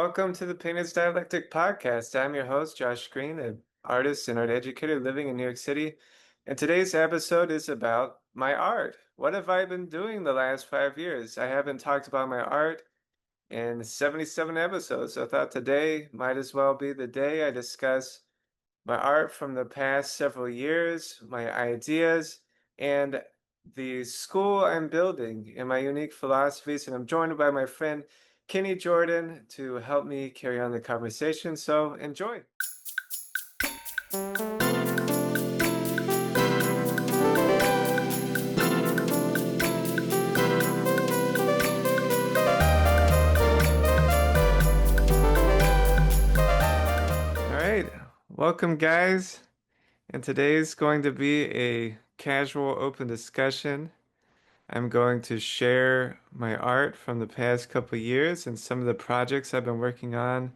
Welcome to the Painter's Dialectic Podcast. I'm your host, Josh Green, an artist and art educator living in New York City. And today's episode is about my art. What have I been doing the last 5 years? I haven't talked about my art in 77 episodes, so I thought today might as well be the day I discuss my art from the past several years, my ideas, and the school I'm building and my unique philosophies. And I'm joined by my friend Kenny Jordan to help me carry on the conversation. So enjoy. All right, welcome, guys. And today's going to be a casual, open discussion. I'm going to share my art from the past couple years and some of the projects I've been working on.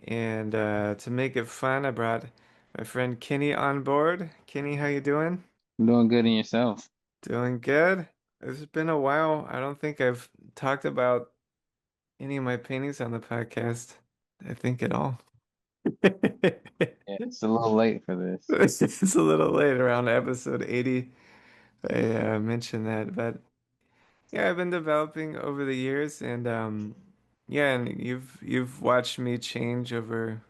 And to make it fun, I brought my friend Kenny on board. Kenny, how you doing? Doing good in yourself. Doing good. It's been a while. I don't think I've talked about any of my paintings on the podcast, I think at all. Yeah, it's a little late for this. It's a little late, around episode 80. I mentioned that, but yeah, I've been developing over the years, and yeah, and you've watched me change over,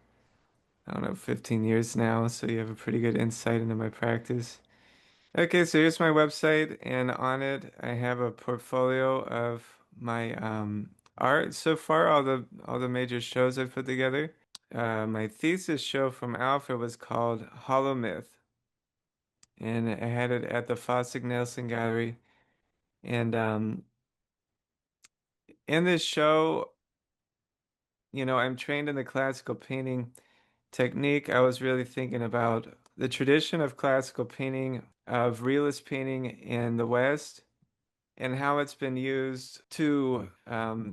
I don't know, 15 years now, so you have a pretty good insight into my practice. Okay, so here's my website, and on it I have a portfolio of my art so far, all the major shows I've put together. My thesis show from Alpha was called Hollow Myth, and I had it at the Fossig Nelson Gallery. And in this show, I'm trained in the classical painting technique. I was really thinking about the tradition of classical painting, of realist painting in the West, and how it's been used to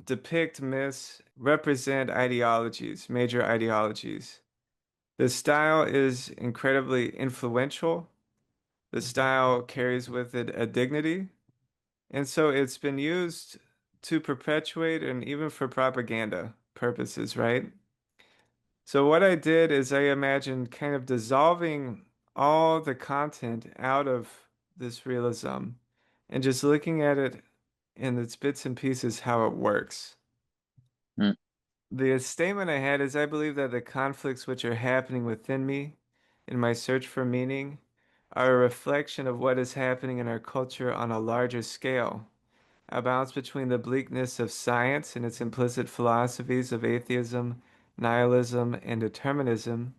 depict myths, represent ideologies, major ideologies. The style is incredibly influential. The style carries with it a dignity. And so it's been used to perpetuate and even for propaganda purposes, right? So what I did is I imagined kind of dissolving all the content out of this realism and just looking at it in its bits and pieces how it works. Mm. The statement I had is I believe that the conflicts which are happening within me in my search for meaning are a reflection of what is happening in our culture on a larger scale. A balance between the bleakness of science and its implicit philosophies of atheism, nihilism, and determinism,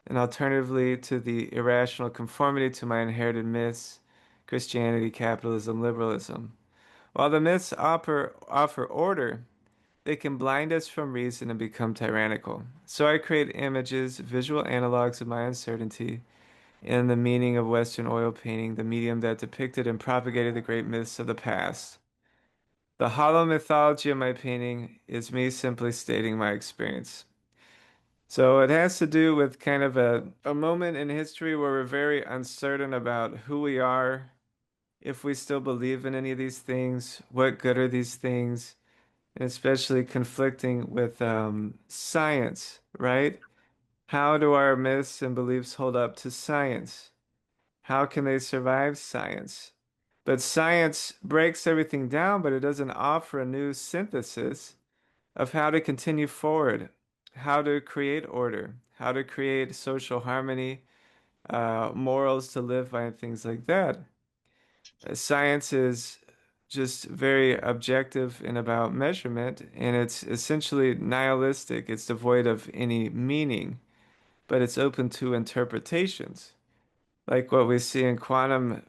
and alternatively to the irrational conformity to my inherited myths, Christianity, capitalism, liberalism. While the myths offer order, they can blind us from reason and become tyrannical. So I create images, visual analogs of my uncertainty, in the meaning of Western oil painting, the medium that depicted and propagated the great myths of the past. The hollow mythology of my painting is me simply stating my experience. So it has to do with kind of a moment in history where we're very uncertain about who we are, if we still believe in any of these things, what good are these things, and especially conflicting with science, right? How do our myths and beliefs hold up to science? How can they survive science? But science breaks everything down, but it doesn't offer a new synthesis of how to continue forward, how to create order, how to create social harmony, morals to live by, and things like that. Science is just very objective and about measurement, and it's essentially nihilistic. It's devoid of any meaning, but it's open to interpretations. Like what we see in quantum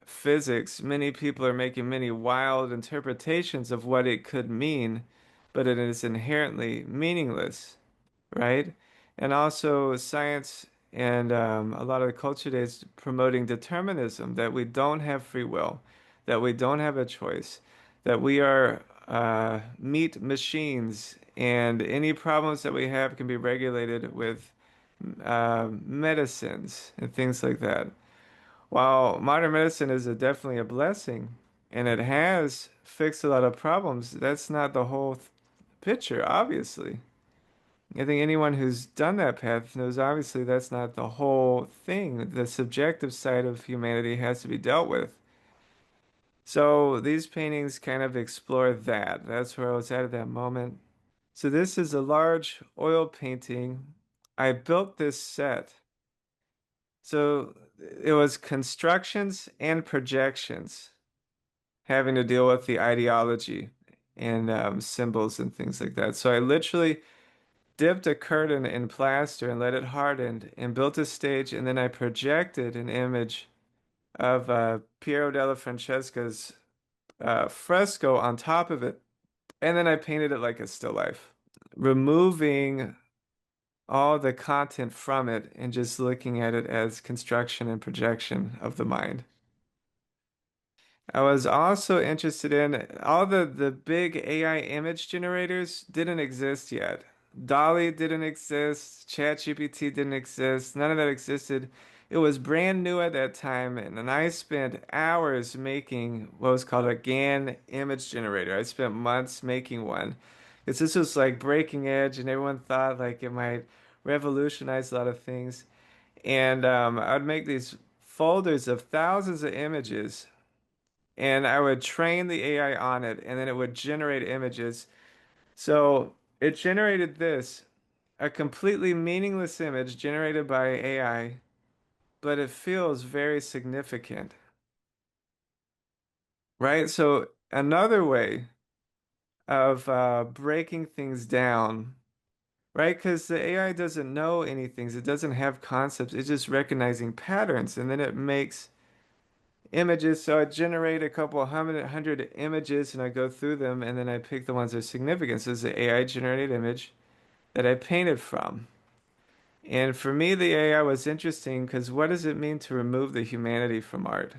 physics, many people are making many wild interpretations of what it could mean, but it is inherently meaningless, right? And also, science and a lot of the culture today is promoting determinism, that we don't have free will, that we don't have a choice, that we are meat machines, and any problems that we have can be regulated with medicines and things like that. While modern medicine is definitely a blessing and it has fixed a lot of problems, that's not the whole picture, obviously. I think anyone who's done that path knows obviously that's not the whole thing. The subjective side of humanity has to be dealt with. So these paintings kind of explore that. That's where I was at that moment. So this is a large oil painting. I built this set. So it was constructions and projections having to deal with the ideology and symbols and things like that. So I literally dipped a curtain in plaster and let it harden and built a stage, and then I projected an image of Piero della Francesca's fresco on top of it, and then I painted it like a still life, removing all the content from it and just looking at it as construction and projection of the mind. I was also interested in all the big AI image generators didn't exist yet. Dolly didn't exist, ChatGPT didn't exist, none of that existed. It was brand new at that time, and I spent hours making what was called a GAN image generator. I spent months making one. Because this was like breaking edge, and everyone thought like it might revolutionize a lot of things. And I'd make these folders of thousands of images and I would train the AI on it, and then it would generate images. So it generated this, a completely meaningless image generated by AI, but it feels very significant, right? So another way of breaking things down, right? Because the AI doesn't know anything, it doesn't have concepts, it's just recognizing patterns, and then it makes images. So I generate a couple hundred images and I go through them and then I pick the ones that are significant. So it's an AI generated image that I painted from. And for me, the AI was interesting because what does it mean to remove the humanity from art,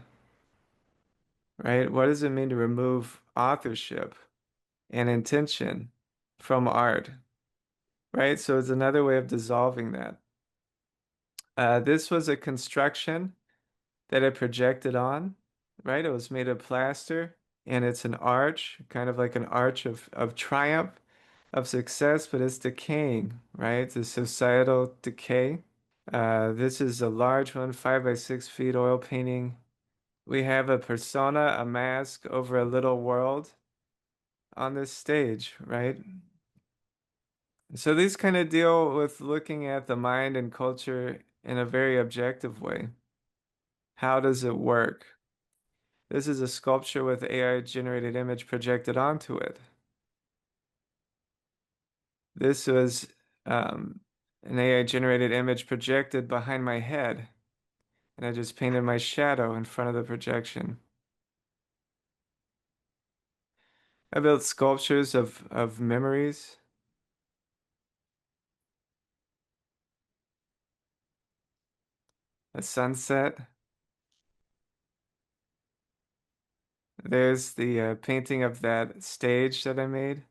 right? What does it mean to remove authorship and intention from art, right? So it's another way of dissolving that. This was a construction that I projected on, right? It was made of plaster and it's an arch, kind of like an arch of triumph, of success, but it's decaying, right? The societal decay. This is a large one, 5 by 6 feet oil painting. We have a persona, a mask over a little world on this stage, right? So these kind of deal with looking at the mind and culture in a very objective way. How does it work? This is a sculpture with AI generated image projected onto it. This was um, an AI generated image projected behind my head, and I just painted my shadow in front of the projection. I built sculptures of memories, a sunset. There's the painting of that stage that I made.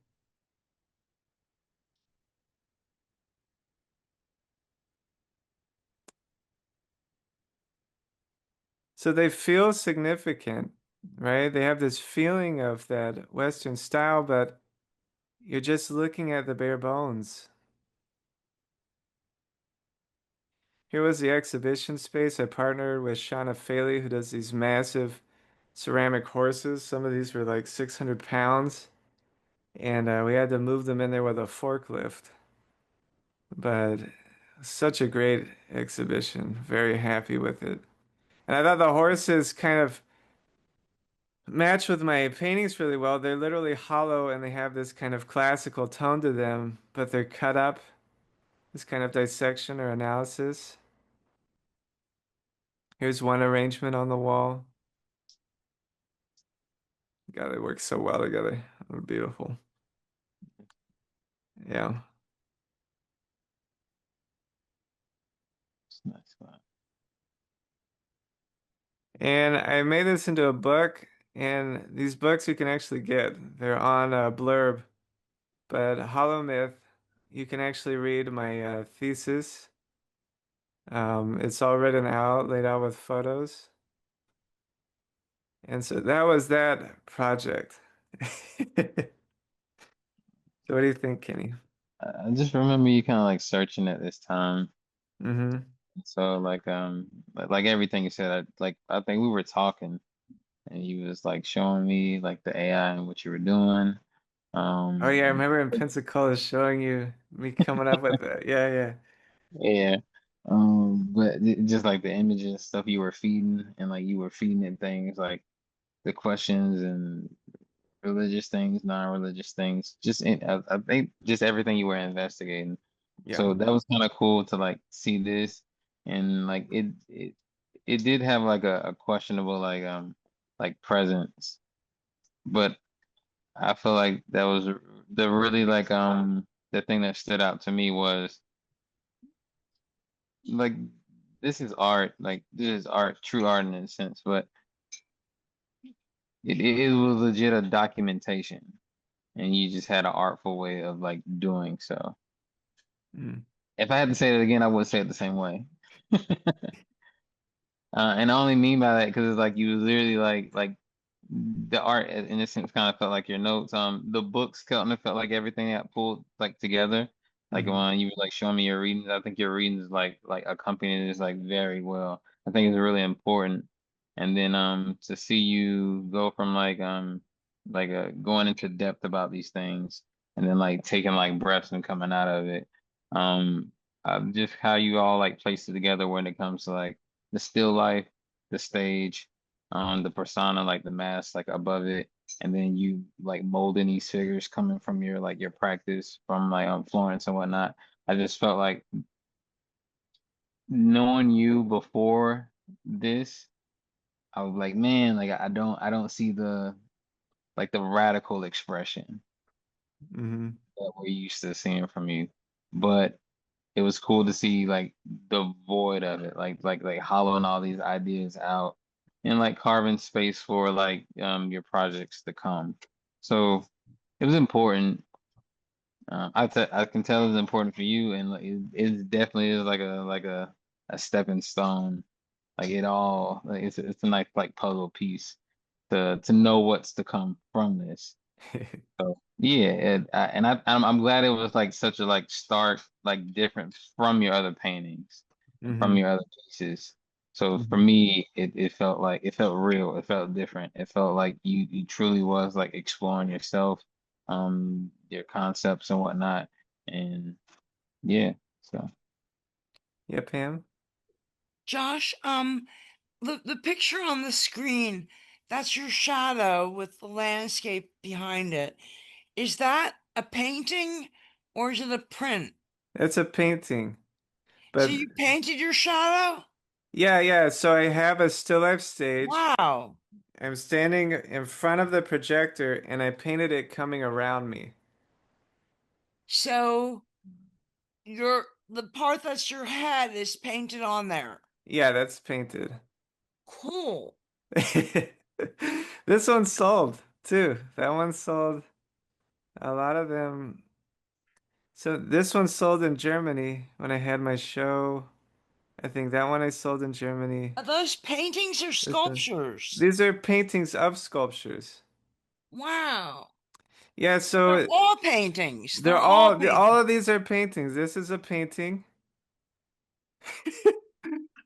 So they feel significant, right? They have this feeling of that Western style, but you're just looking at the bare bones. Here was the exhibition space. I partnered with Shauna Faley, who does these massive ceramic horses. Some of these were like 600 pounds, and we had to move them in there with a forklift. But such a great exhibition. Very happy with it. And I thought the horses kind of match with my paintings really well. They're literally hollow and they have this kind of classical tone to them, but they're cut up, this kind of dissection or analysis. Here's one arrangement on the wall. God, they work so well together. They're beautiful. Yeah. It's nice, man. And I made this into a book, and these books you can actually get. They're on a Blurb, but Hollow Myth, you can actually read my thesis. It's all written out, laid out with photos. And so that was that project. So what do you think, Kenny? I just remember you kind of like searching at this time. Mm-hmm. So like everything you said, I think we were talking and you was like showing me like the AI and what you were doing. Oh yeah, I And remember in Pensacola showing you me coming up with that. Yeah, yeah. yeah. But just like the images and stuff you were feeding and like you were feeding it things like the questions and religious things, non-religious things, I think just everything you were investigating. Yeah. So that was kind of cool to like see this and like it did have like a questionable like presence, but I feel like that was the really the thing that stood out to me was like this is art, like this is art, true art in a sense, but it was legit a documentation, and you just had an artful way of like doing so. Mm. If I had to say it again, I would say it the same way. And I only mean by that because it's like you literally like the art in a sense kind of felt like your notes. The books kind of felt like everything got pulled like together. Like Mm-hmm. when you were like showing me your readings, I think your readings like accompanied this like very well. I think it's really important. And then to see you go from going into depth about these things and then like taking like breaths and coming out of it. Um just how you all like place it together when it comes to like the still life, the stage, the persona, like the mask, like above it, and then you like molding these figures coming from your like your practice from like Florence and whatnot. I just felt like knowing you before this, I was like, man, like I don't see the like the radical expression Mm-hmm. that we're used to seeing from you, but it was cool to see like the void of it, like hollowing all these ideas out and like carving space for like your projects to come. So it was important. I can tell it's important for you, and like, it definitely is like a stepping stone. Like it all, like it's a nice like puzzle piece to know what's to come from this. So yeah, I'm glad it was like such a like stark like different from your other paintings and from Mm-hmm. your other pieces. So for Mm-hmm. me, it felt like it felt real. It felt different. It felt like you truly was like exploring yourself, your concepts and whatnot. And yeah, so Yeah, Pam. Josh, the picture on the screen, that's your shadow with the landscape behind it. Is that a painting or is it a print? That's a painting. So But you painted your shadow? yeah, yeah. So I have a still life stage. Wow. I'm standing in front of the projector and I painted it coming around me. So the part that's your head is painted on there. Yeah, that's painted. Cool. This one sold too. That one sold a lot of them. So this one sold in Germany when I had my show. I think that one I sold in Germany. Are those paintings or This one. sculptures? These are paintings of sculptures. Wow. Yeah, They're so all paintings. they're They're all all paintings. of these are paintings. This is a painting.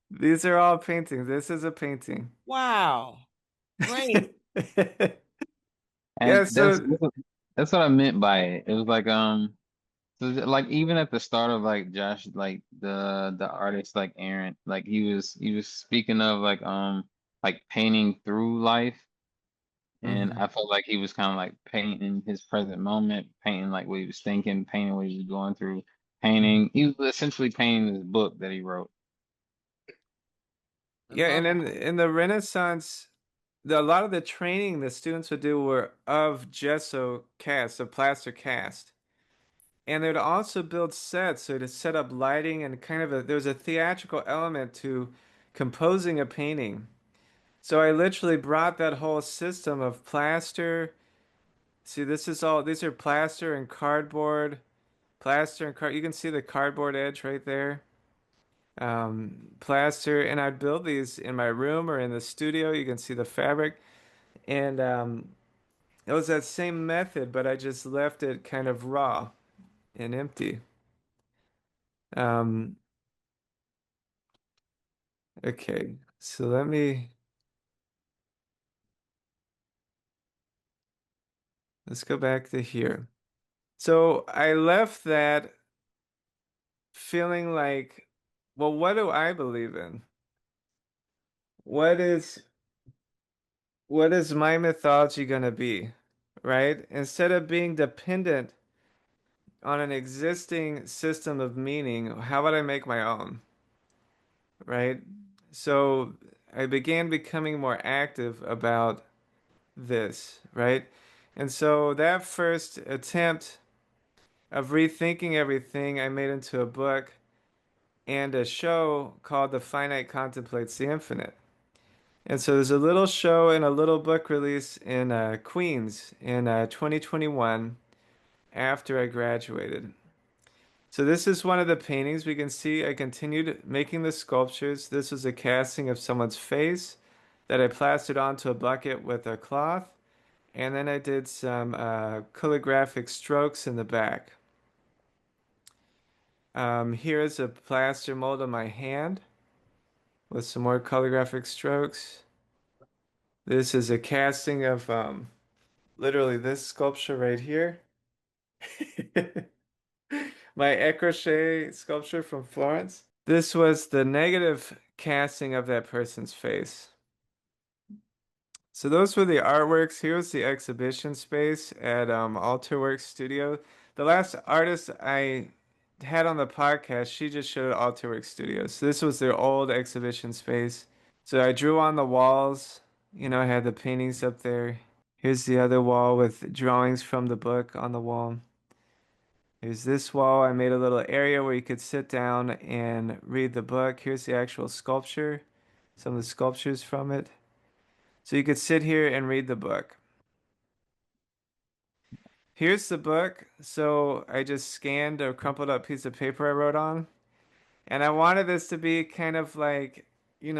These are all paintings. This is a painting. Wow. Great. Yeah, and so that's what I meant by it. It was like even at the start of like Josh, like the artist like Aaron, like he was speaking of like painting through life, and mhm. I felt like he was kind of like painting his present moment, painting like what he was thinking, painting what he was going through, painting. He was essentially painting his book that he wrote. I Yeah, love and that. in the Renaissance, a lot of the training the students would do were of gesso cast, of plaster cast. And they'd also build sets, so to set up lighting and kind of there was a theatrical element to composing a painting. So I literally brought that whole system of plaster. See, these are plaster and card. You can see the cardboard edge right there. Plaster, and I'd build these in my room or in the studio. You can see the fabric. And it was that same method, but I just left it kind of raw. and empty. Um, okay, so let's go back to here. So I left that feeling like, well, what do I believe in? What is what is my mythology gonna be, right? Instead of being dependent on an existing system of meaning, how about I make my own, right? So I began becoming more active about this, right? And so that first attempt of rethinking everything I made into a book and a show called The Finite Contemplates the Infinite. And so there's a little show and a little book release in Queens in 2021 after I graduated. So this is one of the paintings we can see. I continued making the sculptures. This was a casting of someone's face that I plastered onto a bucket with a cloth. And then I did some calligraphic strokes in the back. Here's a plaster mold of my hand with some more calligraphic strokes. This is a casting of literally this sculpture right here. My Écorché sculpture from Florence. This was the negative casting of that person's face. So those were the artworks. Here's the exhibition space at Alterworks Studio. The last artist I had on the podcast, she just showed at Alterworks Studio. So this was their old exhibition space. So I drew on the walls. I had the paintings up there. Here's the other wall with drawings from the book on the wall. Here's this wall. I made a little area where you could sit down and read the book. Here's the actual sculpture, some of the sculptures from it. So you could sit here and read the book. Here's the book. So I just scanned a crumpled up piece of paper I wrote on. And I wanted this to be kind of like,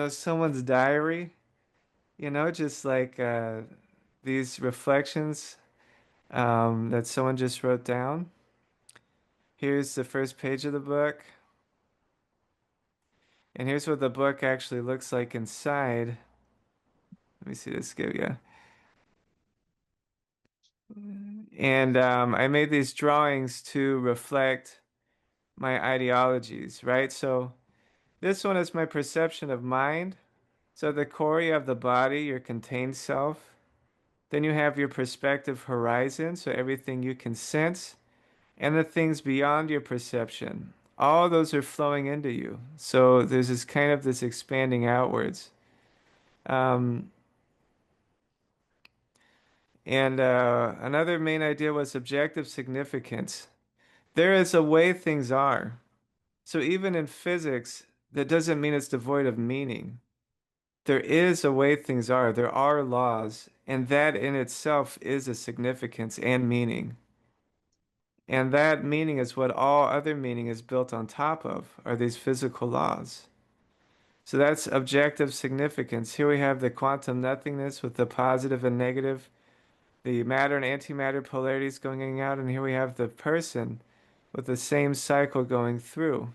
someone's diary, just like these reflections that someone just wrote down. Here's the first page of the book. And here's what the book actually looks like inside. Let me see this give you. And I made these drawings to reflect my ideologies, right? So this one is my perception of mind. So the core, you have the body, your contained self. Then you have your perspective horizon, so everything you can sense, and the things beyond your perception. All those are flowing into you. So there's this kind of this expanding outwards. Um, and another main idea was objective significance. There is a way things are. So even in physics, that doesn't mean it's devoid of meaning. There is a way things are. There are laws, and that in itself is a significance and meaning. And that meaning is what all other meaning is built on top of, are these physical laws. So that's objective significance. Here we have the quantum nothingness with the positive and negative, the matter and antimatter polarities going out, and here we have the person with the same cycle going through.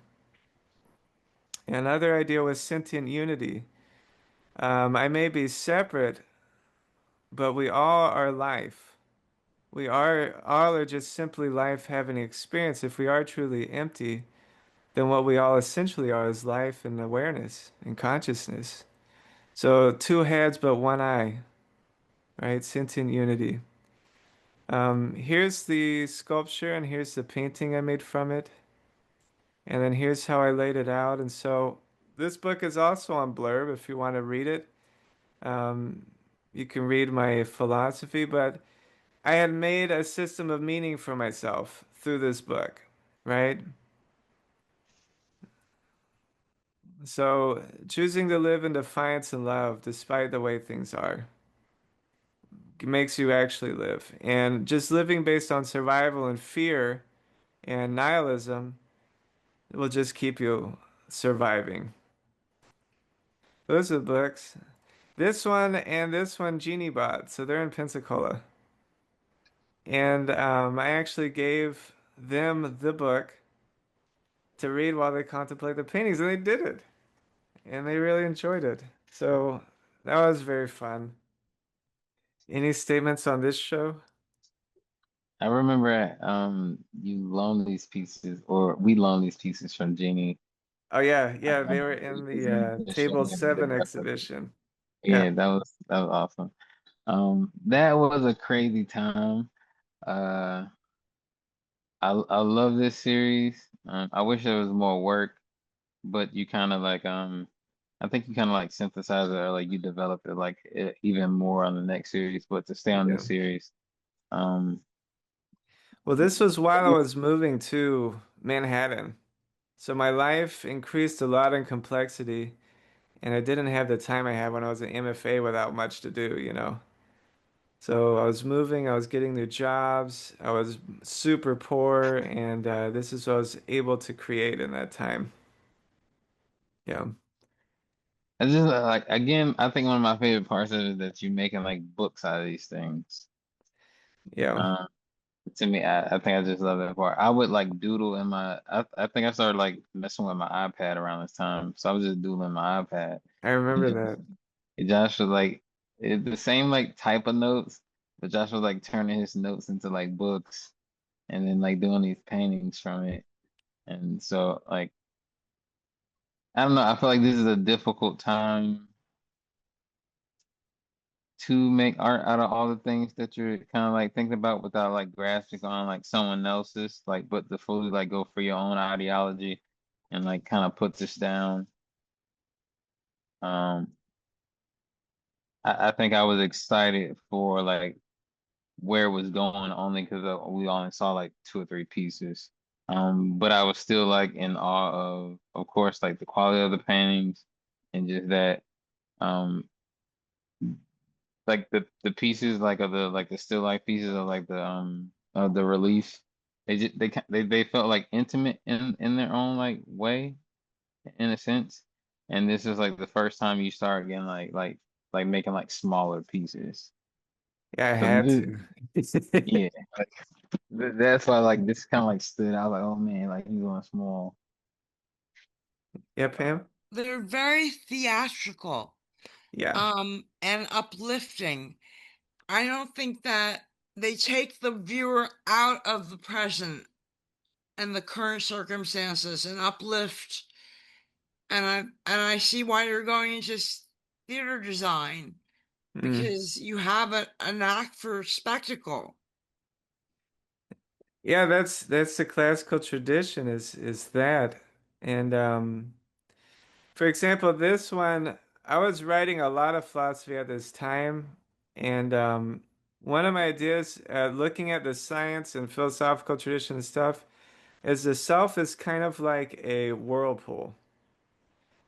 Another idea was sentient unity. I may be separate, but we all are life. We all are just simply life having experience. If we are truly empty, then what we all essentially are is life and awareness and consciousness. So two heads but one eye, right? Sentient unity. Here's the sculpture and here's the painting I made from it. And then here's how I laid it out. And so this book is also on Blurb if you want to read it. Um, you can read my philosophy, but I had made a system of meaning for myself through this book, right? So choosing to live in defiance and love despite the way things are makes you actually live. And just living based on survival and fear and nihilism will just keep you surviving. Those are the books. This one and this one, Genie bought. So they're in Pensacola. And I actually gave them the book to read while they contemplate the paintings, and they did it, and they really enjoyed it. So that was very fun. Any statements on this show? I remember you loaned these pieces, or we loaned these pieces from Jeannie. Oh yeah, yeah, they were It in was the in addition Table to the 7 rest of it. exhibition. Yeah. Yeah, that was awesome. That was a crazy time. Uh, I love this series. I wish there was more work, but you kind of like I think you kind of like synthesize it or like you develop it like even more on the next series. But to stay on Yeah. this series, um, Well, this was while I was moving to Manhattan. So my life increased a lot in complexity, and I didn't have the time I had when I was an MFA without much to do, you know. So I was moving, I was getting new jobs, I was super poor, and this is what I was able to create in that time. Yeah. I just like again, I think one of my favorite parts of it is that you're making like books out of these things. Yeah. Um, to me, I think I just love that part. I would like doodle in my. I think I started like messing with my iPad around this time, so I was just doodling my iPad. I And remember that. Josh was like the same like type of notes, but Josh was like turning his notes into like books, and then like doing these paintings from it. And so like I don't know, I feel like this is a difficult time to make art out of all the things that you're kind of like thinking about without like grasping on like someone else's, like but to fully like go for your own ideology and like kind of put this down. Um, I think I was excited for like where it was going only because we only saw like two or three pieces. But I was still like in awe of course, like the quality of the paintings and just that. Um, like the pieces like of the still life pieces of like the of the relief they felt like intimate in their own like way in a sense, and this is like the first time you start getting like making like smaller pieces, Yeah, I so had to. yeah, like, that's why like this kind of like stood out like, oh man, like he's going small. Yeah, Pam? They're very theatrical, Yeah. and uplifting. I don't think that they take the viewer out of the present and the current circumstances and uplift. And I see why you're going into theater design, Mm. because you have a knack for spectacle. Yeah, that's the classical tradition is that. And for example, this one, I was writing a lot of philosophy at this time, and one of my ideas, looking at the science and philosophical tradition and stuff, is the self is kind of like a whirlpool.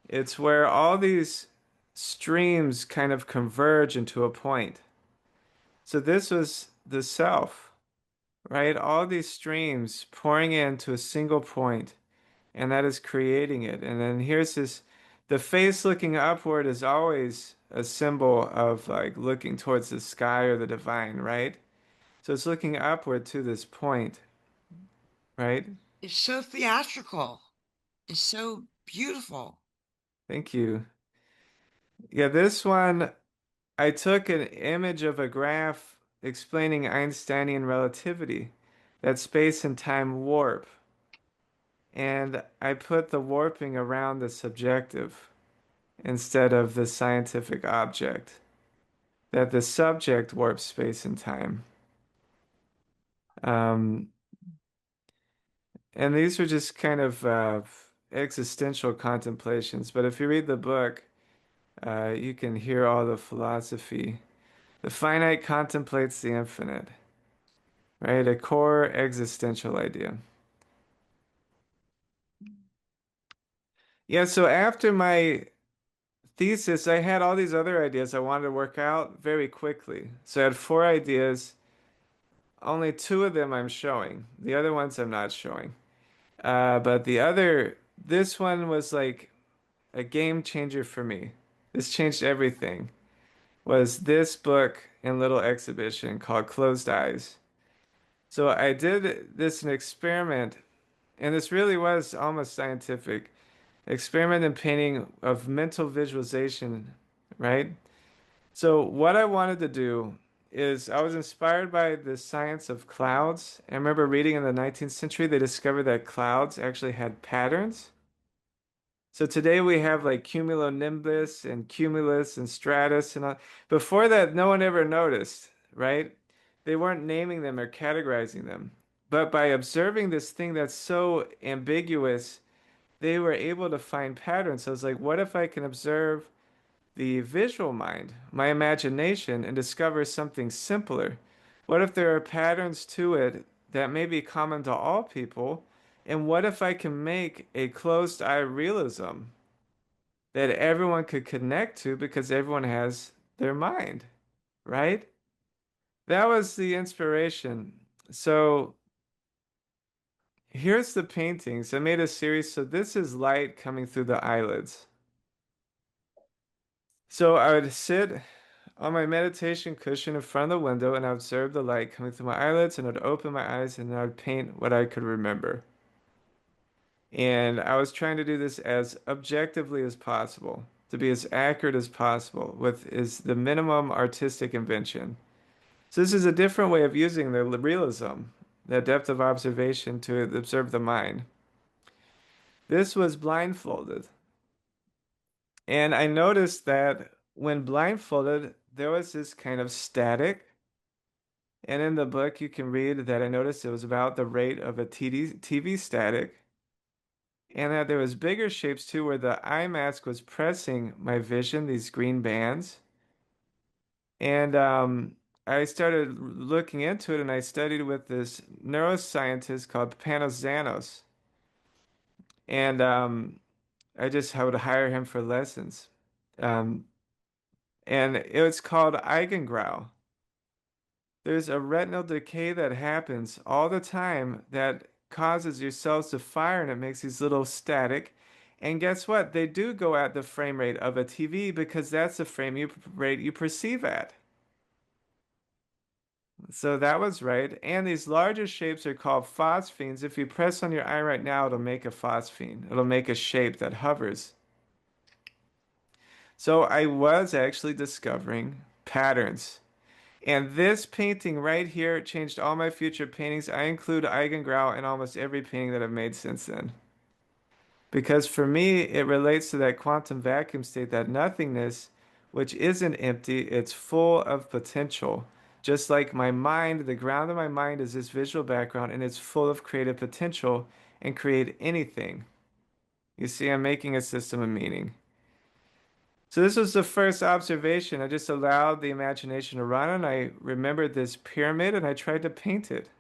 It's where all these streams kind of converge into a point. So this was the self, right? All these streams pouring into a single point, and that is creating it. And then here's this, the face looking upward is always a symbol of like looking towards the sky or the divine, right? So it's looking upward to this point, right? It's so theatrical. It's so beautiful. Thank you. Yeah, this one, I took an image of a graph explaining Einsteinian relativity, that space and time warp, and I put the warping around the subjective instead of the scientific object, that the subject warps space and time. Um, and these were just kind of existential contemplations, but if you read the book, you can hear all the philosophy. The finite contemplates the infinite, right? A core existential idea. Yeah, so after my thesis, I had all these other ideas I wanted to work out very quickly. So I had four ideas. Only two of them I'm showing. The other ones I'm not showing. But this one was like a game changer for me. This changed everything. Was this book and little exhibition called Closed Eyes. So I did this an experiment, and this really was almost scientific. Experiment in painting of mental visualization, right? So what I wanted to do is I was inspired by the science of clouds. I remember reading in the 19th century they discovered that clouds actually had patterns. So today we have like cumulonimbus and cumulus and stratus and all. Before that, no one ever noticed, right? They weren't naming them or categorizing them. But by observing this thing that's so ambiguous, they were able to find patterns. So I was like, what if I can observe the visual mind, my imagination, and discover something simpler? What if there are patterns to it that may be common to all people? And what if I can make a closed eye realism that everyone could connect to because everyone has their mind, right? That was the inspiration. So here's the paintings. I made a series. So this is light coming through the eyelids. So I would sit on my meditation cushion in front of the window and I would observe the light coming through my eyelids and I'd open my eyes and I would paint what I could remember. And I was trying to do this as objectively as possible, to be as accurate as possible with is the minimum artistic invention. So this is a different way of using the realism, that depth of observation to observe the mind. This was blindfolded. And I noticed that when blindfolded, there was this kind of static. And in the book, you can read that I noticed it was about the rate of a TV static. And that there was bigger shapes too, where the eye mask was pressing my vision, these green bands. And I started looking into it and I studied with this neuroscientist called Panos Zanos. And I would hire him for lessons. Um, and it was called Eigengrau. There's a retinal decay that happens all the time that causes your cells to fire and it makes these little static. And guess what? They do go at the frame rate of a TV because that's the rate you perceive at. So that was right. And these larger shapes are called phosphenes. If you press on your eye right now, it'll make a phosphene. It'll make a shape that hovers. So I was actually discovering patterns. And this painting right here changed all my future paintings. I include Eigengrau in almost every painting that I've made since then. Because for me, it relates to that quantum vacuum state, that nothingness, which isn't empty, it's full of potential. Just like my mind, the ground of my mind is this visual background, and it's full of creative potential and create anything. You see, I'm making a system of meaning. So this was the first observation. I just allowed the imagination to run, and I remembered this pyramid, and I tried to paint it.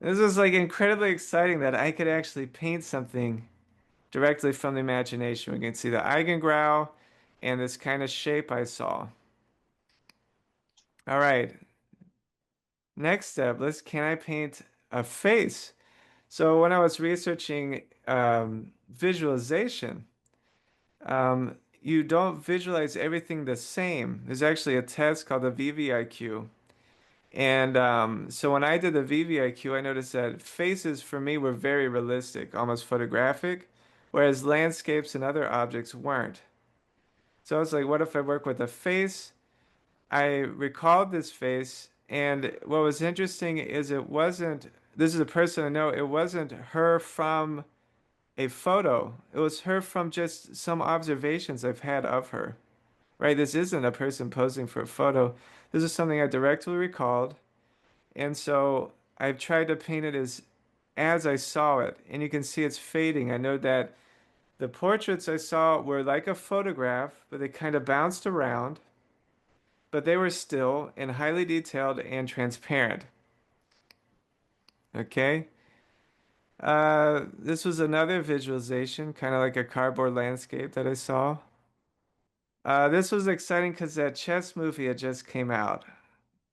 This was like incredibly exciting that I could actually paint something directly from the imagination. We can see the Eigengrau and this kind of shape I saw. All right, next step, can I paint a face? So when I was researching visualization, you don't visualize everything the same. There's actually a test called the VVIQ. And so when I did the VVIQ, I noticed that faces for me were very realistic, almost photographic, whereas landscapes and other objects weren't. So I was like, what if I work with a face? I recalled this face, and what was interesting is it wasn't, this is a person I know, it wasn't her from a photo. It was her from just some observations I've had of her, right? This isn't a person posing for a photo. This is something I directly recalled. And so I've tried to paint it as I saw it, and you can see it's fading. I know that the portraits I saw were like a photograph, but they kind of bounced around, but they were still and highly detailed and transparent. Okay. This was another visualization, kind of like a cardboard landscape that I saw. This was exciting because that chess movie had just came out.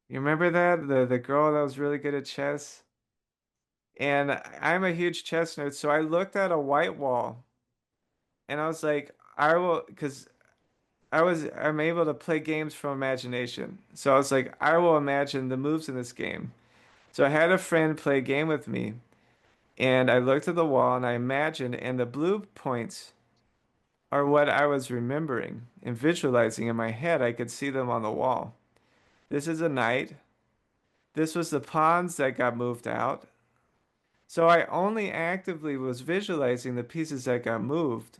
You remember that? The girl that was really good at chess? And I'm a huge chess nerd, so I looked at a white wall and I was like, I will, because I'm able to play games from imagination. So I was like, I will imagine the moves in this game. So I had a friend play a game with me, and I looked at the wall and I imagined, and the blue points are what I was remembering and visualizing in my head. I could see them on the wall. This is a night. This was the pawns that got moved out. So I only actively was visualizing the pieces that got moved.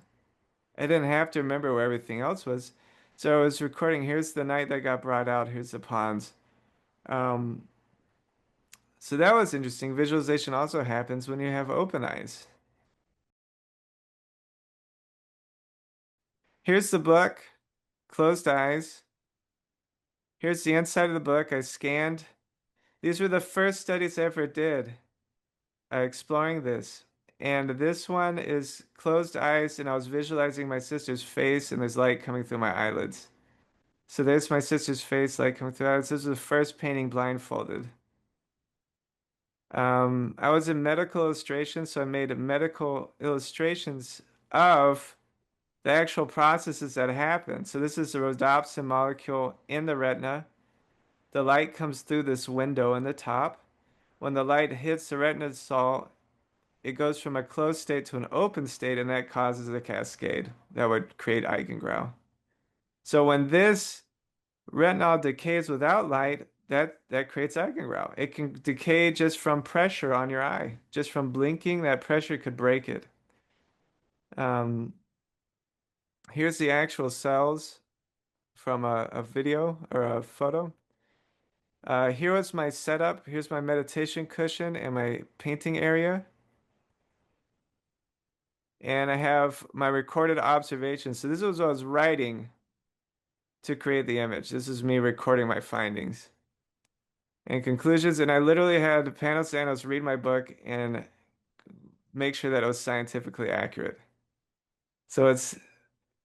I didn't have to remember where everything else was. So I was recording, here's the knight that got brought out, here's the pawns. Um, so that was interesting. Visualization also happens when you have open eyes. Here's the book, closed eyes. Here's the inside of the book I scanned. These were the first studies I ever did exploring this. And this one is closed eyes, and I was visualizing my sister's face, and there's light coming through my eyelids. So there's my sister's face, light coming through her eyelids. This is the first painting blindfolded. I was in medical illustration, so I made medical illustrations of the actual processes that happen. So this is the rhodopsin molecule in the retina. The light comes through this window in the top. When the light hits the retina cell, it goes from a closed state to an open state, and that causes a cascade that would create eigengrau. So when this retinol decays without light, that creates eigengrau. It can decay just from pressure on your eye, just from blinking. That pressure could break it. Um, Here's the actual cells from a video or a photo. Here was my setup. Here's my meditation cushion and my painting area. And I have my recorded observations. So this was what I was writing to create the image. This is me recording my findings and conclusions. And I literally had Panos Zanos read my book and make sure that it was scientifically accurate. So it's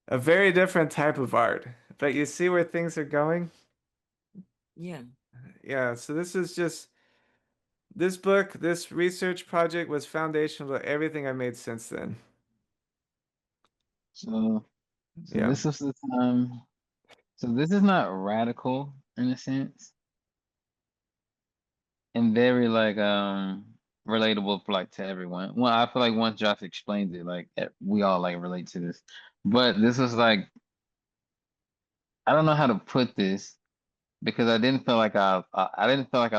a very different type of art. But you see where things are going? Yeah. Yeah, so this is just this book, this research project was foundational to everything I made since then. So, so Yeah. this was the time. So this is not radical in a sense, and very like relatable for like to everyone. Well, I feel like once Josh explains it, like we all like relate to this. But this was like I don't know how to put this because I didn't feel like I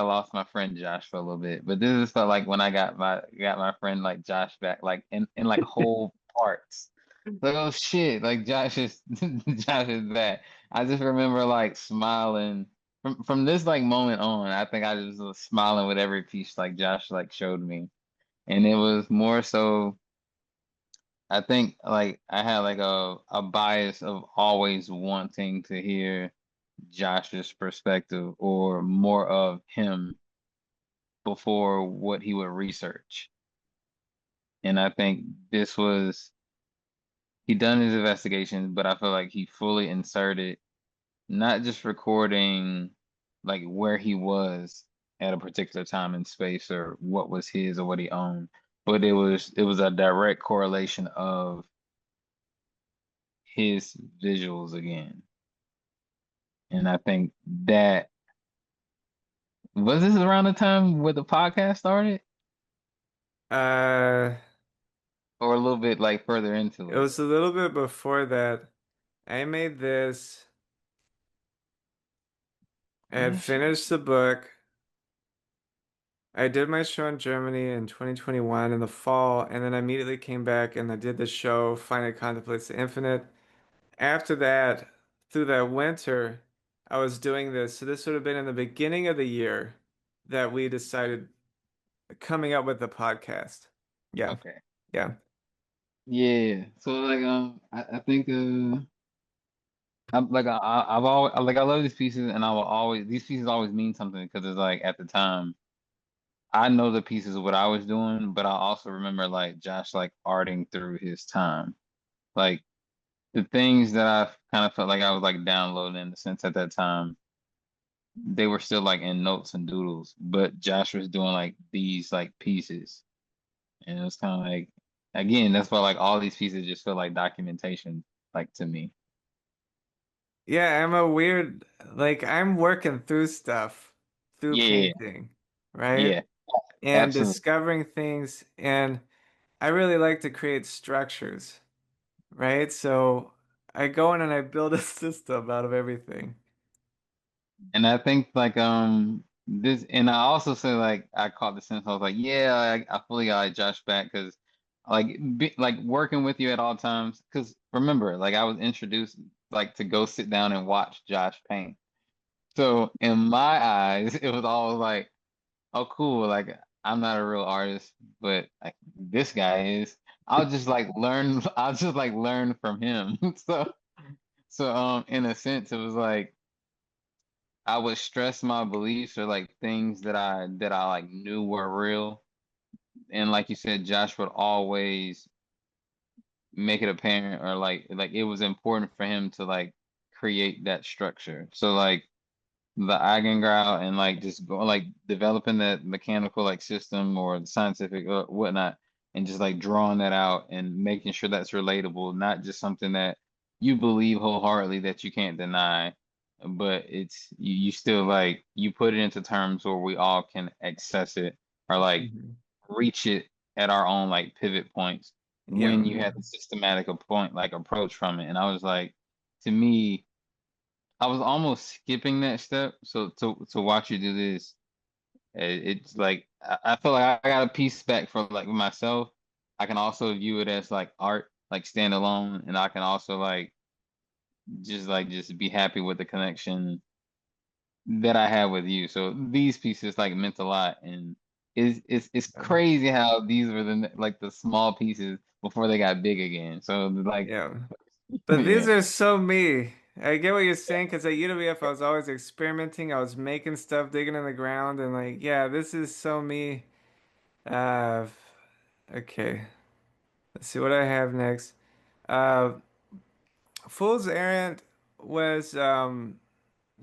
lost my friend Josh for a little bit. But this is felt like when I got my friend like Josh back, like in like whole parts. Like oh shit, like Josh is Josh is back. I just remember like smiling from this like moment on. I think I just was smiling with every piece like Josh like showed me, and it was more so. I think like I had like a bias of always wanting to hear Josh's perspective or more of him before what he would research. And I think this was he done his investigation, but I feel like he fully inserted not just recording like where he was at a particular time and space or what was his or what he owned, but it was a direct correlation of his visuals again. And I think that was this around the time where the podcast started Uh, or a little bit like further into it it. was a little bit before that. I made this. I had Yeah, shit. finished the book. I did my show in Germany in 2021 in the fall, and then I immediately came back and I did the show Finite Contemplates the Infinite. After that, through that winter, I was doing this. So this would have been in the beginning of the year that we decided coming up with the podcast. Yeah. Okay. Yeah. Yeah. So like I think I'm like I've always like I love these pieces and I will always these pieces always mean something because it's like at the time I know the pieces of what I was doing, but I also remember like Josh like arting through his time. Like the things that I kind of felt like I was like downloading in the sense at that time, they were still like in notes and doodles, but Josh was doing like these like pieces. And it was kind of like again, that's why like all these pieces just feel like documentation, like to me. Yeah, I'm a weird, like, I'm working through stuff through Yeah, painting. right? Yeah, And absolutely. discovering things. And I really like to create structures, right? So I go in and I build a system out of everything. And I think like this, and I also say like I caught the sense. I was like, yeah, I fully got Josh back because like working with you at all times. Because remember, like I was introduced like to go sit down and watch Josh paint. So in my eyes, it was all like, oh, cool. Like I'm not a real artist, but like this guy is. I'll just like learn. I'll just like learn from him. So in a sense, it was like. I would stress my beliefs or like things that I like knew were real. And like you said, Josh would always make it apparent or like it was important for him to like create that structure. So like the Eigengrau and like just go like developing that mechanical like system or the scientific whatnot and just like drawing that out and making sure that's relatable, not just something that you believe wholeheartedly that you can't deny, but you still like you put it into terms where we all can access it or like Mhm. reach it at our own like pivot points when Yeah. you have a systematic point like approach from it. And I was like, to me, I was almost skipping that step. So to watch you do this, it's like I feel like I got a piece back for like myself. I can also view it as like art, like standalone, and I can also like just be happy with the connection that I have with you. So these pieces like meant a lot, and it's crazy how these were like the small pieces before they got big again. So like Yeah. But these yeah. are so me. I get what you're saying because at UWF I was always experimenting. I was making stuff, digging in the ground, and like, yeah, this is so me. Uh, okay. Let's see what I have next. Uh, Fool's Errand was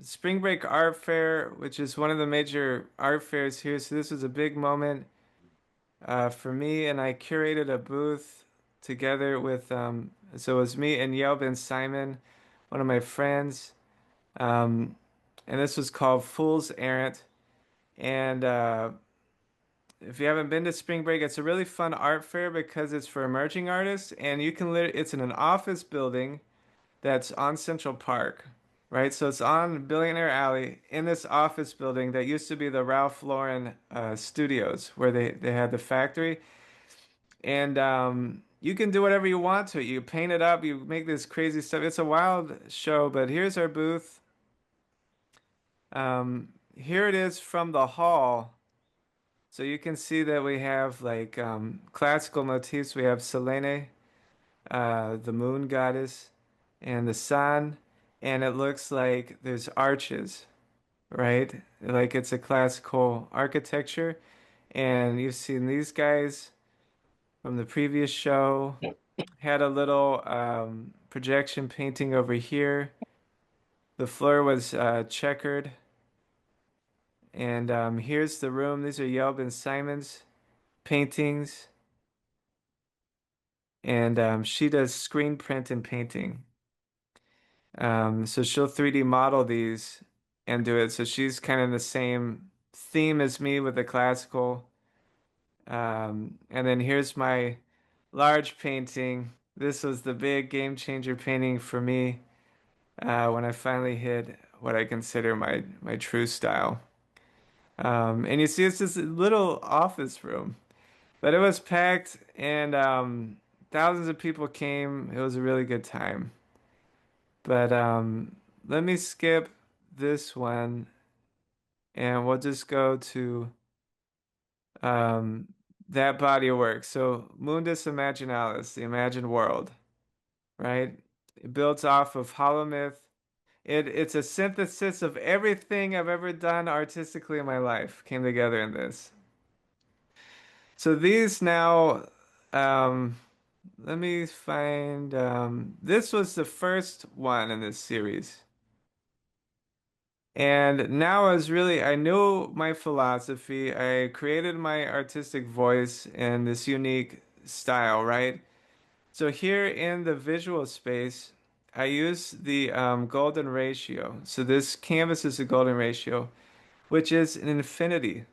Spring Break Art Fair, which is one of the major art fairs here. So this was a big moment for me, and I curated a booth together with so it was me and Yelb and Simon, one of my friends. Um, and this was called Fool's Errand. And if you haven't been to Spring Break, it's a really fun art fair because it's for emerging artists, and you can it's in an office building that's on Central Park, right? So it's on Billionaire Alley in this office building that used to be the Ralph Lauren studios where they had the factory. And you can do whatever you want to it. You paint it up, you make this crazy stuff. It's a wild show, but here's our booth. Here it is from the hall. So you can see that we have like classical motifs. We have Selene, the moon goddess, and the sun, and it looks like there's arches, right? Like it's a classical architecture. And you've seen these guys from the previous show had a little projection painting over here. The floor was checkered. And here's the room. These are Yelb and Simon's paintings. And she does screen print and painting. So she'll 3D model these and do it. So she's kind of the same theme as me with the classical. And then here's my large painting. This was the big game changer painting for me when I finally hit what I consider my true style. And you see, it's this little office room, but it was packed and thousands of people came. It was a really good time. But let me skip this one and we'll just go to um, that body of work. So, Mundus Imaginalis, the imagined world, right? It builds off of Holomyth. It's a synthesis of everything I've ever done artistically in my life came together in this. So these now, um, let me find. This was the first one in this series. And now I knew my philosophy. I created my artistic voice in this unique style, right? So here in the visual space, I use the golden ratio. So this canvas is a golden ratio, which is an infinity.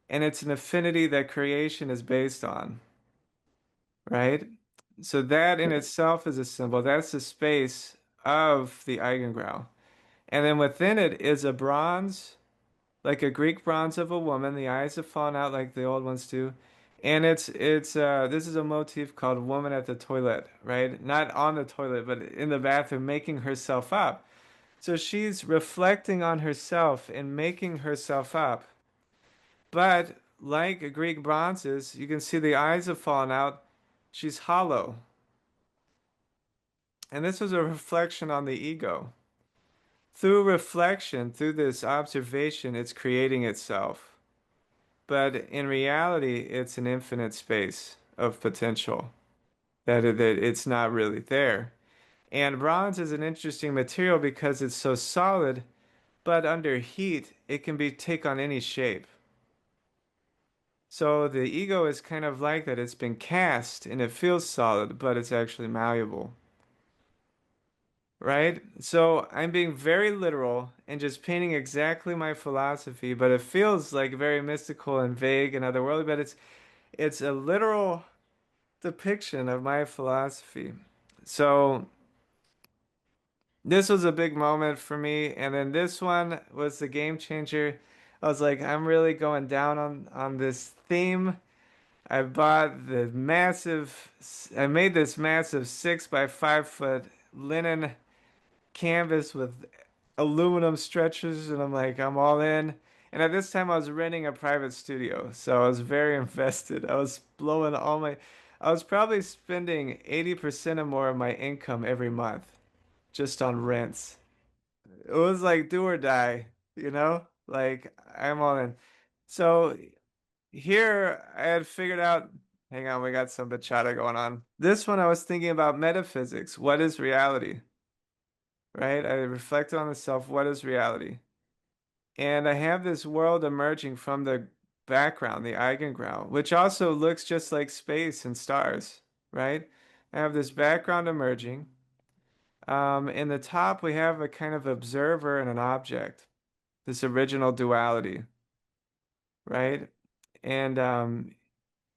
and it's an affinity that creation is based on, right? So that in itself is a symbol. That's the space of the Eigengrau. And then within it is a bronze, like a Greek bronze of a woman. The eyes have fallen out like the old ones do. And it's this is a motif called woman at the toilet, right? Not on the toilet, but in the bathroom making herself up. So she's reflecting on herself and making herself up. But like Greek bronzes, you can see the eyes have fallen out. She's hollow. And this was a reflection on the ego. Through reflection, through this observation, it's creating itself. But in reality, it's an infinite space of potential that it's not really there. And bronze is an interesting material because it's so solid, but under heat, it can be take on any shape. So the ego is kind of like that. It's been cast and it feels solid, but it's actually malleable, right? So I'm being very literal and just painting exactly my philosophy, but it feels like very mystical and vague and otherworldly, but it's a literal depiction of my philosophy. So this was a big moment for me, and then this one was the game changer. I was like, I'm really going down on this theme. I bought the massive, I made this massive 6 by 5 foot linen canvas with aluminum stretchers, and I'm like, I'm all in. And at this time, I was renting a private studio, so I was very invested. I was blowing all my, I was probably spending 80% or more of my income every month just on rents. It was like do or die, you know? Like I'm all in. So here I had figured out, hang on, we got some bachata going on. This one I was thinking about metaphysics. What is reality? Right? I reflected on the self. What is reality? And I have this world emerging from the background, the Eigengrau, which also looks just like space and stars, right? I have this background emerging. In the top, we have a kind of observer and an object, this original duality, right? And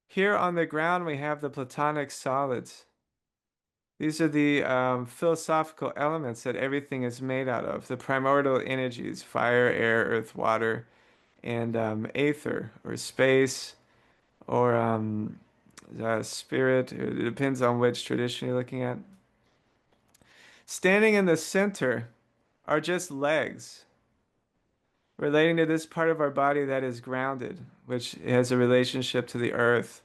here on the ground, we have the Platonic solids. These are the philosophical elements that everything is made out of, the primordial energies, fire, air, earth, water, and aether, or space, or spirit. It depends on which tradition you're looking at. Standing in the center are just legs relating to this part of our body that is grounded, which has a relationship to the earth,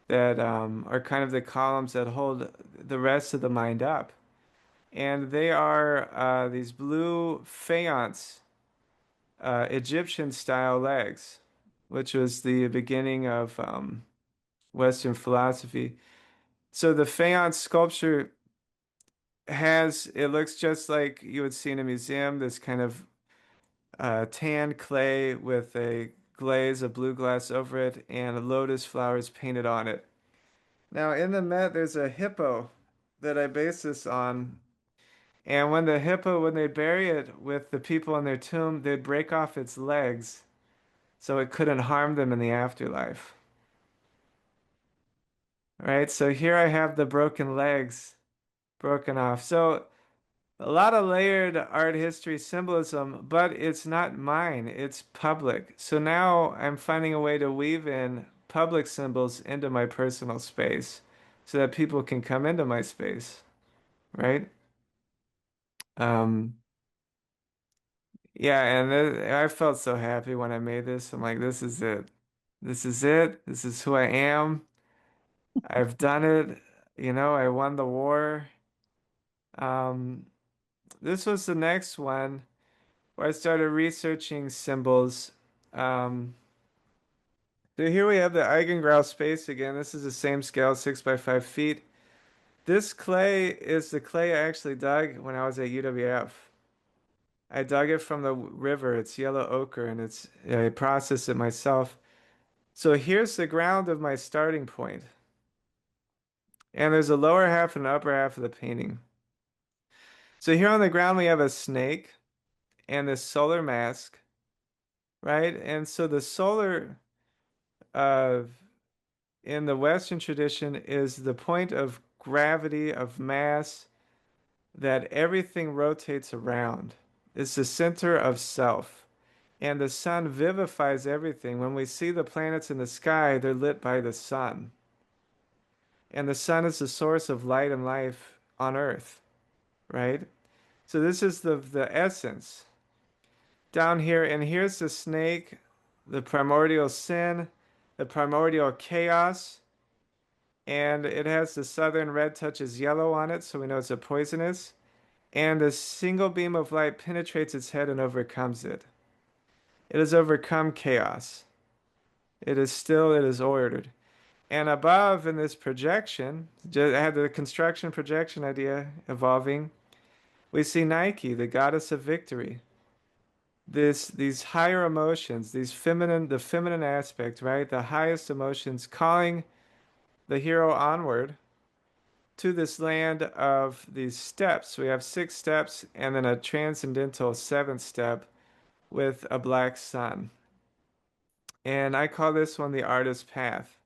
that are kind of the columns that hold the rest of the mind up. And they are these blue faience, Egyptian style legs, which was the beginning of Western philosophy. So the faience sculpture has, it looks just like you would see in a museum, this kind of tan clay with a glaze of blue glass over it and lotus flowers painted on it. Now in the Met, there's a hippo that I base this on. And when the hippo, when they bury it with the people in their tomb, they'd break off its legs so it couldn't harm them in the afterlife. All right, so here I have the broken legs broken off. So a lot of layered art history symbolism, but it's not mine, it's public. So now I'm finding a way to weave in public symbols into my personal space so that people can come into my space, right? Um, yeah, and I felt so happy when I made this. I'm like, this is it. This is it. This is who I am. I've done it. You know, I won the war. Um, this was the next one where I started researching symbols. Um, so here we have the Eigengrau space again. This is the same scale, 6 by 5 feet. This clay is the clay I actually dug when I was at UWF. I dug it from the river. It's yellow ochre, and I processed it myself. So here's the ground of my starting point. And there's a lower half and an upper half of the painting. So here on the ground we have a snake and this solar mask, right? And so the solar uh, in the Western tradition is the point of gravity, of mass, that everything rotates around. It's the center of self. And the sun vivifies everything. When we see the planets in the sky, they're lit by the sun. And the sun is the source of light and life on earth, right? So this is the essence down here. And here's the snake, the primordial sin, the primordial chaos. And it has the southern red touches yellow on it, so we know it's a poisonous. And a single beam of light penetrates its head and overcomes it. It has overcome chaos. It is ordered. And above in this projection, I had the construction projection idea evolving. We see Nike, the goddess of victory. These higher emotions, the feminine aspect, right? The highest emotions calling the hero onward to this land of these steps. We have 6 steps and then a transcendental 7th step with a black sun. And I call this one the artist's path.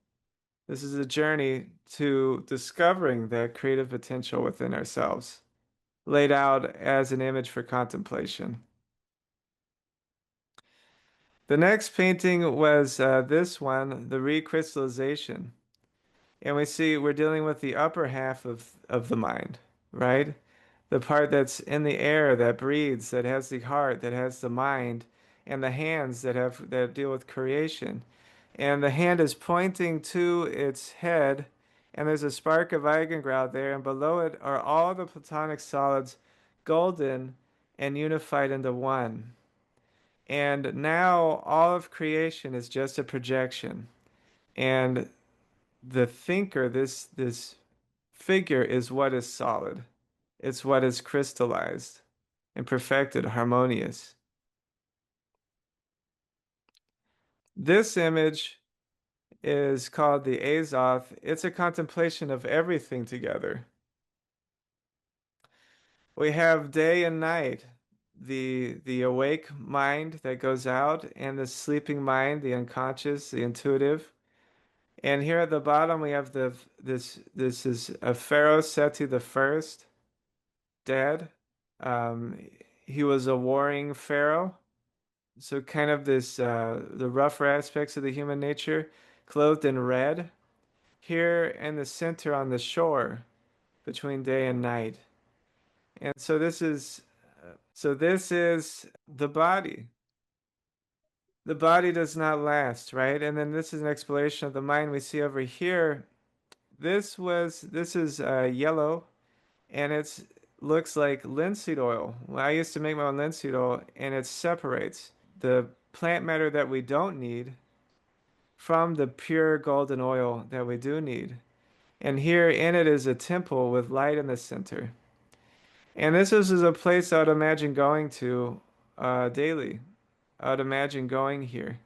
This is a journey to discovering the creative potential within ourselves, laid out as an image for contemplation. The next painting was this one, the recrystallization. And we see we're dealing with the upper half of the mind, right? The part that's in the air, that breathes, that has the heart, that has the mind, and the hands that deal with creation. And the hand is pointing to its head, and there's a spark of Eigengrau there, and below it are all the Platonic solids, golden and unified into one. And now all of creation is just a projection. And the thinker, this figure, is what is solid. It's what is crystallized and perfected, harmonious. This image is called the Azoth. It's a contemplation of everything together. We have day and night, the awake mind that goes out, and the sleeping mind, the unconscious, the intuitive. And here at the bottom we have this is a Pharaoh Seti the first, dead. Um, he was a warring pharaoh. So kind of this the rougher aspects of the human nature, clothed in red, here in the center on the shore between day and night. And so this is the body. The body does not last, right? And then this is an exploration of the mind we see over here. This is yellow, and it's looks like linseed oil. Well, I used to make my own linseed oil, and it separates the plant matter that we don't need from the pure golden oil that we do need. And here in it is a temple with light in the center. And this is a place I would imagine going to daily. I would imagine going here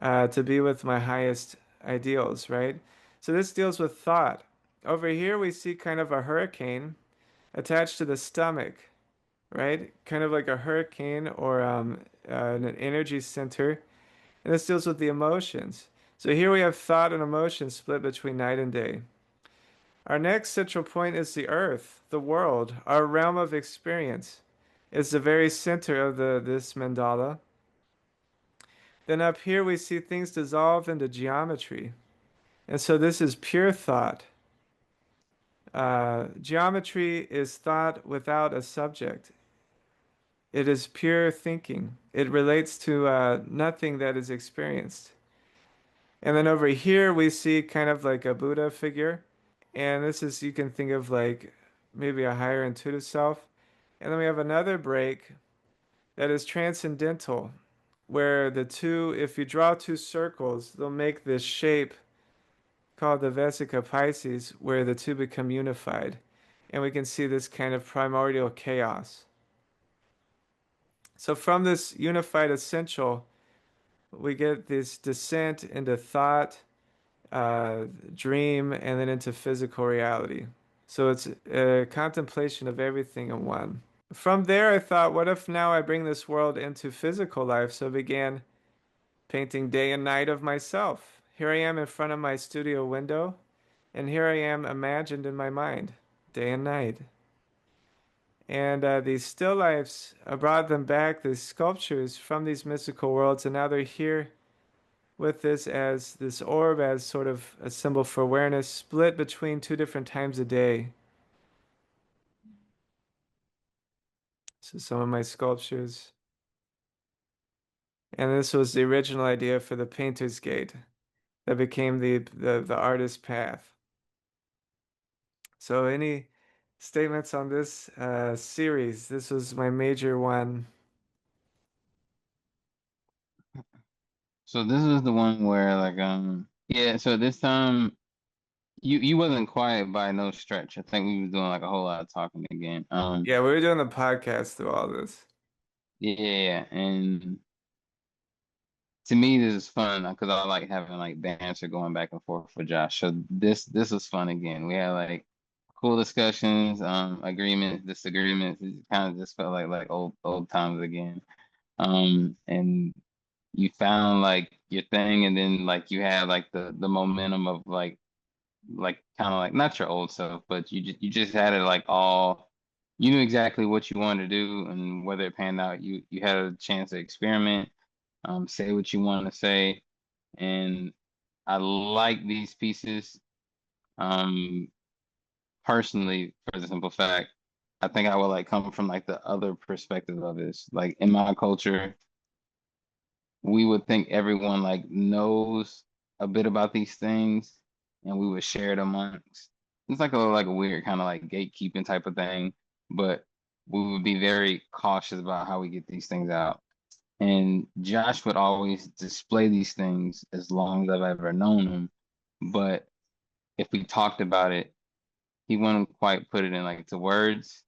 to be with my highest ideals, right? So this deals with thought. Over here we see kind of a hurricane attached to the stomach, right? Kind of like a hurricane or an energy center. And this deals with the emotions. So here we have thought and emotion split between night and day. Our next central point is the earth, the world, our realm of experience. It's the very center of this mandala. Then up here we see things dissolve into geometry. And so this is pure thought. Geometry is thought without a subject. It is pure thinking. It relates to nothing that is experienced. And then over here we see kind of like a Buddha figure. And this is, you can think of like maybe a higher intuitive self. And then we have another break that is transcendental, where the two, if you draw 2 circles, they'll make this shape called the Vesica Pisces, where the two become unified. And we can see this kind of primordial chaos. So from this unified essential, we get this descent into thought, dream, and then into physical reality. So it's a contemplation of everything in one. From there, I thought, what if now I bring this world into physical life? So I began painting day and night of myself, here I am in front of my studio window, and here I am imagined in my mind, day and night. And these still lifes brought them back, these sculptures from these mystical worlds, and now they're here with this as this orb as sort of a symbol for awareness, split between two different times a day. So some of my sculptures. And this was the original idea for the Painter's Gate that became the artist's path. So any statements on this series? This was my major one. So this is the one where like yeah, so this time you wasn't quiet by no stretch. I think we was doing like a whole lot of talking again. Yeah, we were doing the podcast through all this. Yeah, and to me this is fun because I like having like banter going back and forth with Josh. So this was fun again. We had like cool discussions, agreements, disagreements. It kind of just felt like old times again. And you found like your thing, and then like you had like the momentum of like kind of like not your old self, but you just had it like all you knew exactly what you wanted to do, and whether it panned out, you had a chance to experiment, say what you want to say, and I like these pieces. Um, personally, for the simple fact, I think I would like come from like the other perspective of this. Like in my culture, we would think everyone like knows a bit about these things, and we would share it amongst. It's like a weird kind of like gatekeeping type of thing, but we would be very cautious about how we get these things out. And Josh would always display these things as long as I've ever known him. But if we talked about it, he wouldn't quite put it in like to words.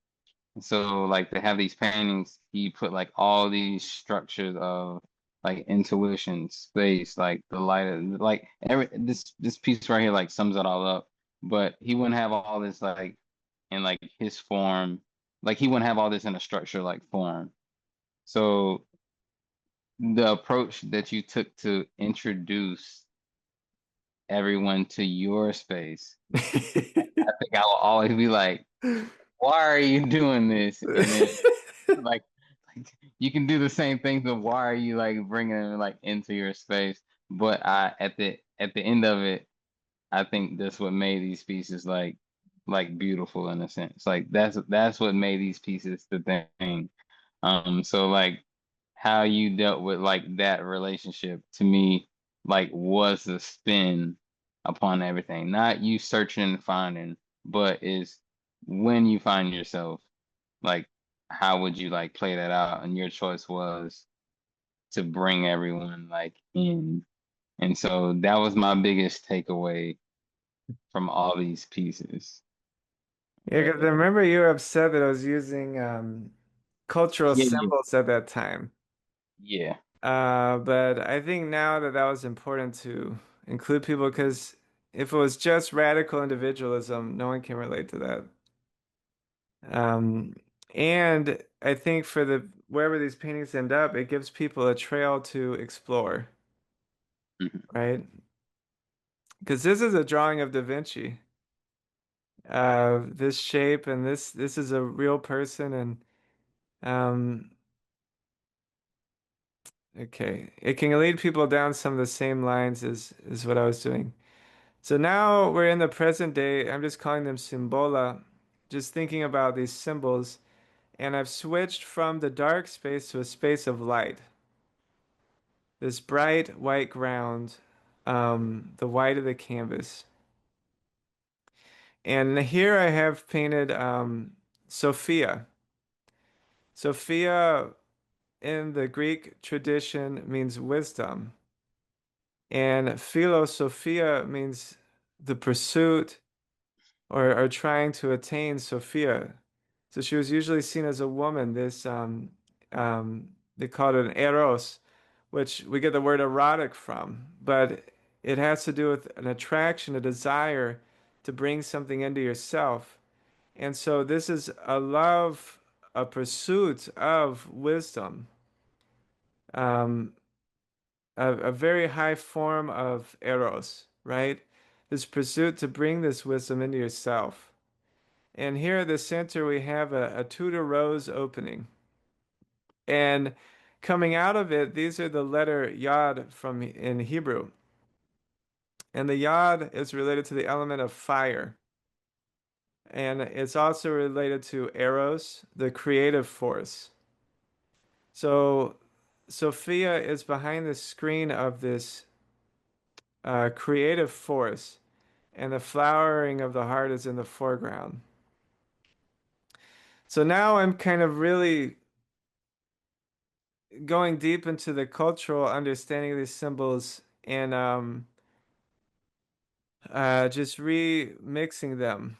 So like to have these paintings, he put like all these structures of like intuition, space, like the light, like every this piece right here like sums it all up. But he wouldn't have all this like in like his form, like he wouldn't have all this in a structure like form. So the approach that you took to introduce everyone to your space, I think I will always be like, why are you doing this? And then like, like you can do the same thing, but why are you like bringing them like into your space? But I at the end of it, I think that's what made these pieces like beautiful in a sense. Like that's what made these pieces the thing. So like how you dealt with like that relationship to me like was the spin upon everything. Not you searching and finding, but is when you find yourself, like how would you like play that out? And your choice was to bring everyone like in. And so that was my biggest takeaway from all these pieces. Yeah, But because I remember you were upset that I was using cultural yeah, yeah, symbols at that time. yeah. But I think now that that was important to include people because if it was just radical individualism, no one can relate to that. Um, and I think for the wherever these paintings end up, it gives people a trail to explore, Mhm. right? Because this is a drawing of Da Vinci. This shape and this is a real person and um okay, it can lead people down some of the same lines as what I was doing. So now we're in the present day. I'm just calling them symbola, just thinking about these symbols, and I've switched from the dark space to a space of light. This bright white ground, the white of the canvas. And here I have painted Sophia. Sophia in the Greek tradition means wisdom, and philosophia means the pursuit or trying to attain Sophia. So she was usually seen as a woman. They called it an eros, which we get the word erotic from, but it has to do with an attraction, a desire to bring something into yourself. And so this is a love, a pursuit of wisdom. Um, a very high form of eros, right? This pursuit to bring this wisdom into yourself. And here at the center, we have a Tudor rose opening. And coming out of it, these are the letter Yod from in Hebrew. And the Yod is related to the element of fire. And it's also related to Eros, the creative force. So Sophia is behind the screen of this creative force, and the flowering of the heart is in the foreground. So now I'm kind of really going deep into the cultural understanding of these symbols and just remixing them.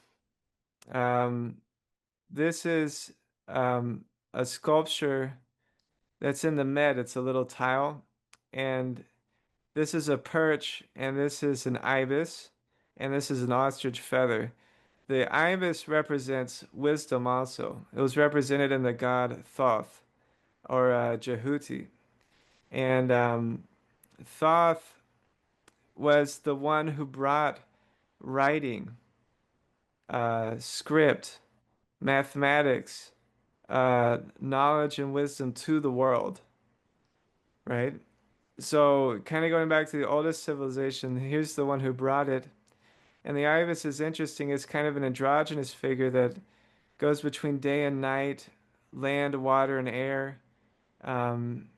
Um, this is a sculpture that's in the Met. It's a little tile, and this is a perch, and this is an ibis, and this is an ostrich feather. The ibis represents wisdom also. It was represented in the god Thoth or Jehuti. And Thoth was the one who brought writing, script, mathematics, knowledge and wisdom to the world, right? So, kind of going back to the oldest civilization, here's the one who brought it. And the ibis is interesting. It's kind of an androgynous figure that goes between day and night, land, water, and air. Um,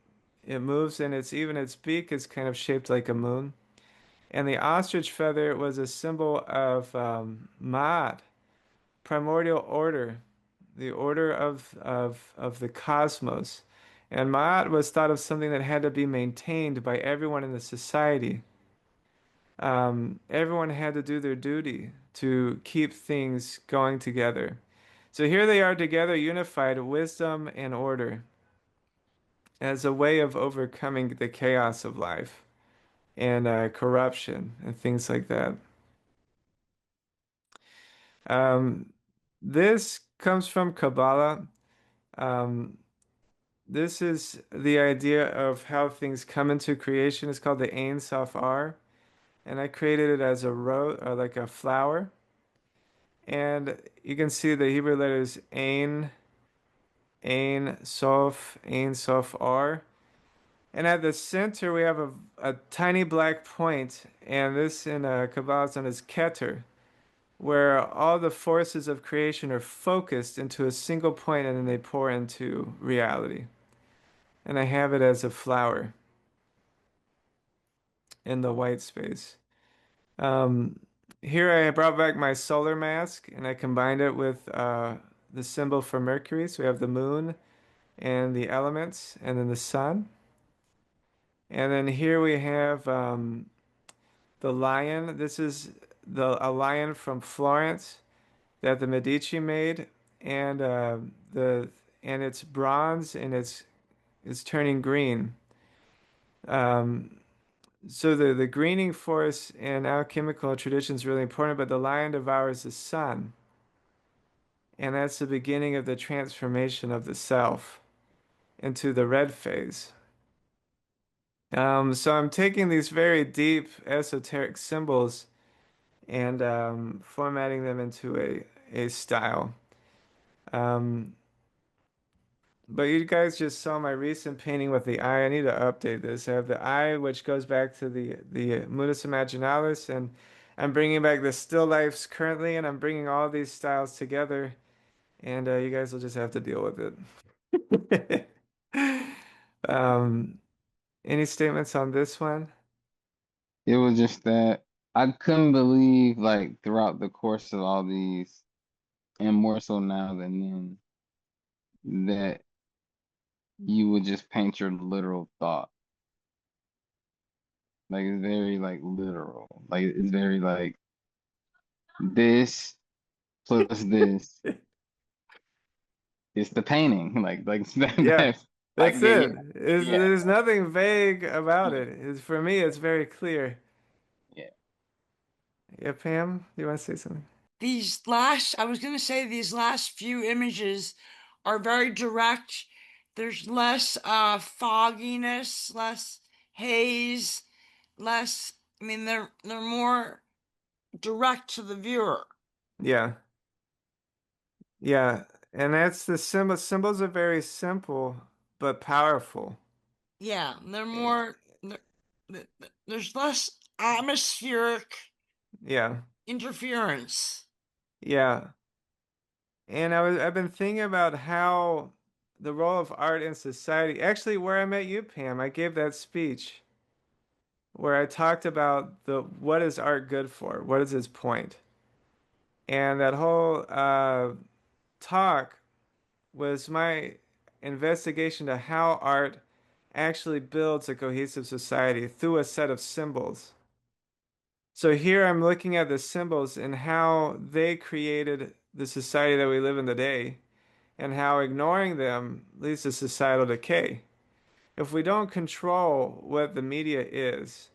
it moves, and its beak is kind of shaped like a moon. And the ostrich feather was a symbol of Ma'at, primordial order, the order of the cosmos. And Ma'at was thought of something that had to be maintained by everyone in the society. Everyone had to do their duty to keep things going together. So here they are together, unified, wisdom and order, as a way of overcoming the chaos of life and corruption and things like that. Um, this comes from Kabbalah. Um, this is the idea of how things come into creation. It's called the Ein Sof R, and I created it as a rose, or like a flower. And you can see the Hebrew letters Ein Sof R. And at the center, we have a tiny black point, and this in Kabbalah is known as Keter, where all the forces of creation are focused into a single point and then they pour into reality. And I have it as a flower in the white space. Um, Here I brought back my solar mask and I combined it with the symbol for Mercury. So we have the moon and the elements and then the sun. And then here we have the lion. This is a lion from Florence that the Medici made, and the and it's bronze and it's turning green. Um, so the greening force in alchemical tradition is really important, but the lion devours the sun, and that's the beginning of the transformation of the self into the red phase. So I'm taking these very deep esoteric symbols and formatting them into a style. Um, but you guys just saw my recent painting with the eye. I need to update this. I have the eye, which goes back to the Mundus Imaginalis, and I'm bringing back the still lifes currently, and I'm bringing all these styles together, and you guys will just have to deal with it. Um, any statements on this one? It was just that I couldn't believe, like, throughout the course of all these, and more so now than then, that you would just paint your literal thought. Like, it's very, like, literal. Like, it's very, like, this plus this is the painting. Like Yeah, that, like, that's yeah, it. yeah, yeah, There's nothing vague about yeah, it. For me, it's very clear. yeah. Yeah, Pam, do you want to say something? I was going to say these last few images are very direct. There's less fogginess, less haze, less. I mean, they're more direct to the viewer. Yeah. Yeah. And that's the symbol. Symbols are very simple but powerful. Yeah, they're Eh, more. There's less atmospheric Yeah. interference. Yeah. And I've been thinking about how the role of art in society. Actually, where I met you, Pam, I gave that speech where I talked about the what is art good for? What is its point? And that whole talk was my investigation to how art actually builds a cohesive society through a set of symbols. So here I'm looking at the symbols and how they created the society that we live in today, and how ignoring them leads to societal decay. If we don't control what the media is,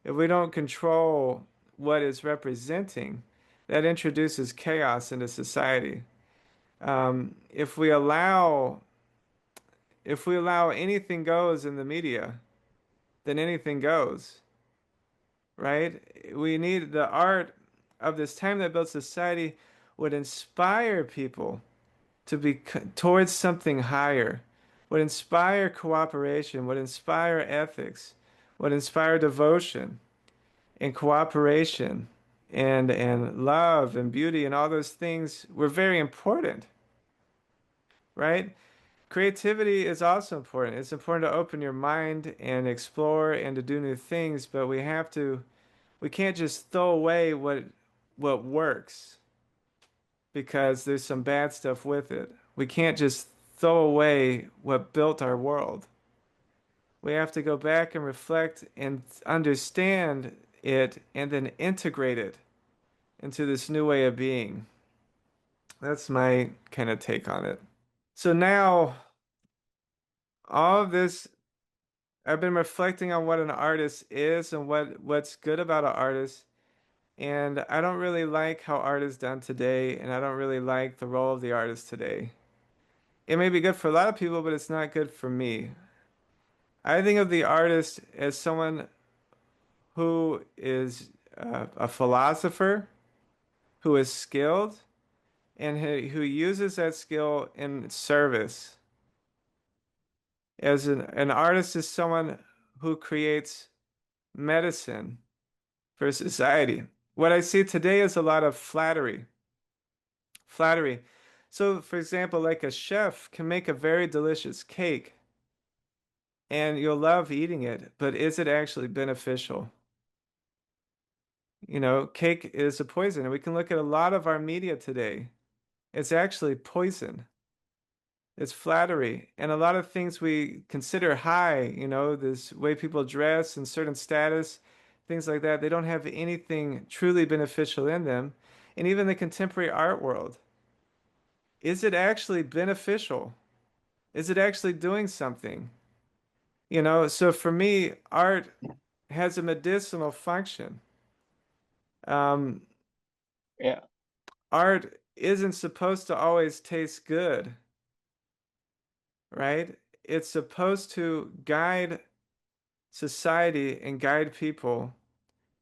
if we don't control what it's representing, that introduces chaos into society. If we allow anything goes in the media, then anything goes, right? We need the art of this time that built society would inspire people to be towards something higher, would inspire cooperation, would inspire ethics, would inspire devotion and cooperation and love and beauty, and all those things were very important, right? Creativity is also important. It's important to open your mind and explore and to do new things, but we can't just throw away what works because there's some bad stuff with it. We can't just throw away what built our world. We have to go back and reflect and understand it and then integrate it into this new way of being. That's my kind of take on it. So now, all of this, I've been reflecting on what an artist is and what's good about an artist. And I don't really like how art is done today, and I don't really like the role of the artist today. It may be good for a lot of people, but it's not good for me. I think of the artist as someone who is a philosopher, who is skilled, and who uses that skill in service. As an artist is someone who creates medicine for society. What I see today is a lot of flattery. Flattery. So, for example, like a chef can make a very delicious cake and you'll love eating it, but is it actually beneficial? You know, cake is a poison, and we can look at a lot of our media today. It's actually poison. It's flattery. And a lot of things we consider high, this way people dress and certain status, things like that, they don't have anything truly beneficial in them. And even the contemporary art world, is it actually beneficial? Is it actually doing something? So for me, art has a medicinal function. Um, Yeah. Art isn't supposed to always taste good, right? It's supposed to guide society and guide people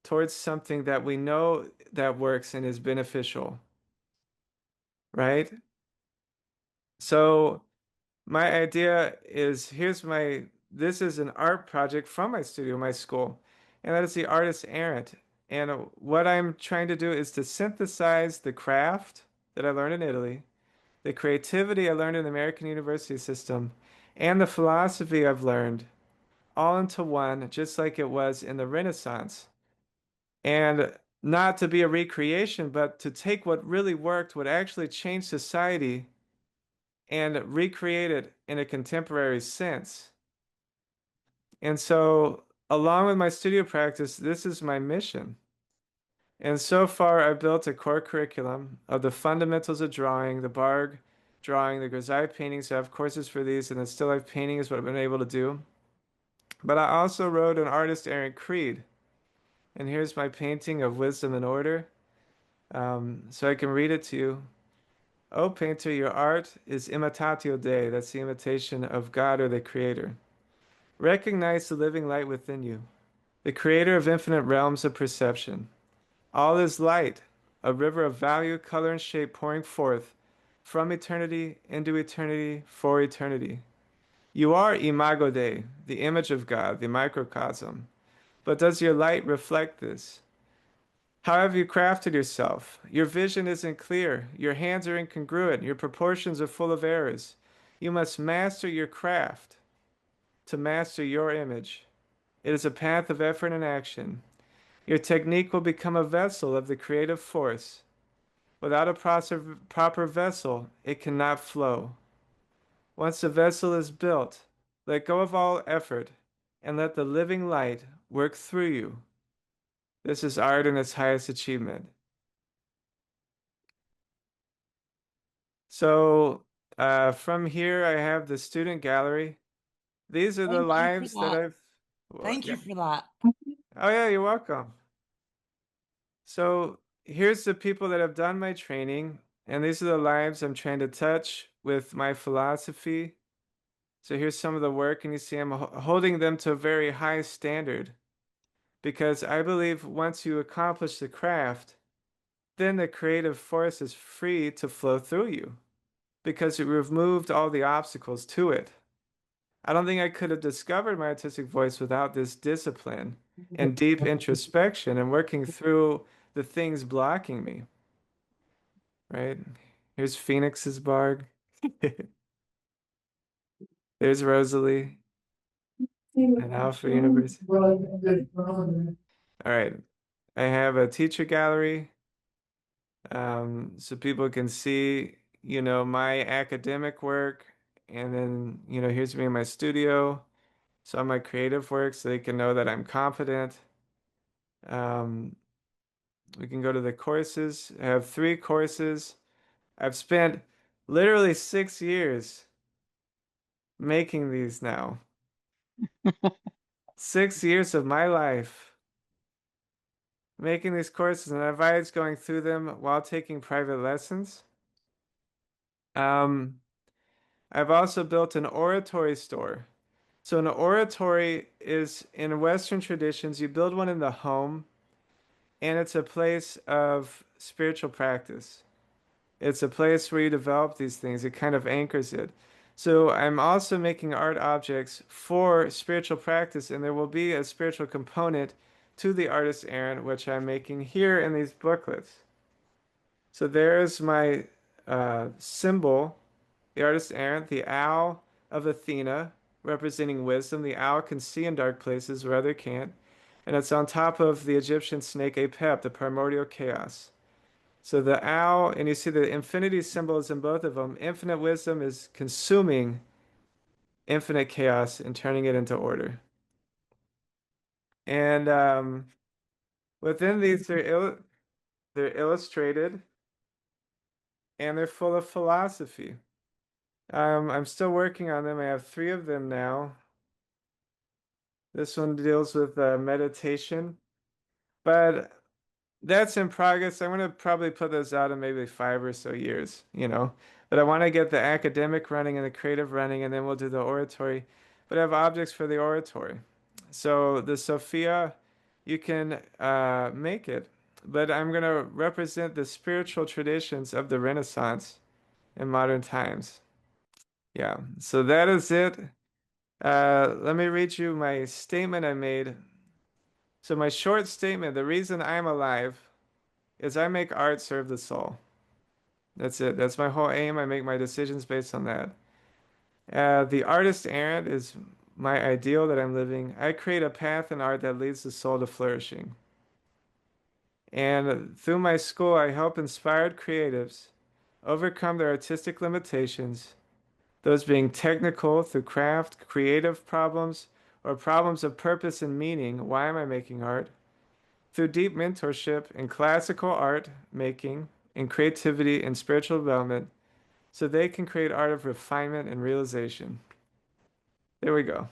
towards something that we know that works and is beneficial, right? So my idea is this is an art project from my studio, my school, and that is the artist errant. And what I'm trying to do is to synthesize the craft that I learned in Italy, the creativity I learned in the American university system, and the philosophy I've learned all into one, just like it was in the Renaissance. And not to be a recreation, but to take what really worked, what actually changed society, and recreate it in a contemporary sense. And so, along with my studio practice, this is my mission. And so far, I've built a core curriculum of the fundamentals of drawing, the Bargue drawing, the Grisaille paintings. I have courses for these, and the still life painting is what I've been able to do. But I also wrote an artist errant creed. And here's my painting of wisdom and order. So I can read it to you. O painter, your art is imitatio Dei. That's the imitation of God or the Creator. Recognize the living light within you, the creator of infinite realms of perception. All is light, a river of value, color, and shape pouring forth from eternity into eternity for eternity. You are Imago Dei, the image of God, the microcosm. But does your light reflect this? How have you crafted yourself? Your vision isn't clear. Your hands are incongruent. Your proportions are full of errors. You must master your craft to master your image. It is a path of effort and action. Your technique will become a vessel of the creative force. Without a proper vessel, it cannot flow. Once the vessel is built, let go of all effort and let the living light work through you. This is art in its highest achievement. So, from here, I have the student gallery. These are the Thank you for lives that that. well, Thank yeah. you for that. Oh, yeah, you're welcome. So, here's the people that have done my training, and these are the lives I'm trying to touch with my philosophy. So, here's some of the work, and you see I'm holding them to a very high standard because I believe once you accomplish the craft, then the creative force is free to flow through you because it removed all the obstacles to it. I don't think I could have discovered my artistic voice without this discipline and deep introspection and working through the things blocking me, right? Here's Phoenix's Barg. There's Rosalie and Alpha University. All right. I have a teacher gallery, so people can see, my academic work. And then, here's me in my studio. So my creative work so they can know that I'm confident. Um, we can go to the courses. I have 3 courses. I've spent literally 6 years making these now. 6 years of my life making these courses, and I advise going through them while taking private lessons. Um, I've also built an oratory store. So an oratory is in Western traditions, you build one in the home, and it's a place of spiritual practice. It's a place where you develop these things. It kind of anchors it. So I'm also making art objects for spiritual practice, and there will be a spiritual component to the artist errant, which I'm making here in these booklets. So there's my symbol, the artist errant, the owl of Athena, representing wisdom. The owl can see in dark places where other can't. And it's on top of the Egyptian snake Apep, the primordial chaos. So the owl, and you see the infinity symbols in both of them. Infinite wisdom is consuming infinite chaos and turning it into order. And within these, they're illustrated and they're full of philosophy. I'm still working on them. I have 3 of them now. This one deals with meditation, but that's in progress. I'm gonna probably put those out in maybe 5 or so years. But I want to get the academic running and the creative running, and then we'll do the oratory. But I have objects for the oratory. So the Sophia, you can make it, but I'm gonna represent the spiritual traditions of the Renaissance in modern times. Yeah, so that is it. Let me read you my statement I made. So my short statement, the reason I'm alive is I make art serve the soul. That's it. That's my whole aim. I make my decisions based on that. The artist errant is my ideal that I'm living. I create a path in art that leads the soul to flourishing. And through my school, I help inspired creatives overcome their artistic limitations, those being technical through craft, creative problems, or problems of purpose and meaning. Why am I making art? Through deep mentorship in classical art making, in creativity and spiritual development, so they can create art of refinement and realization. There we go.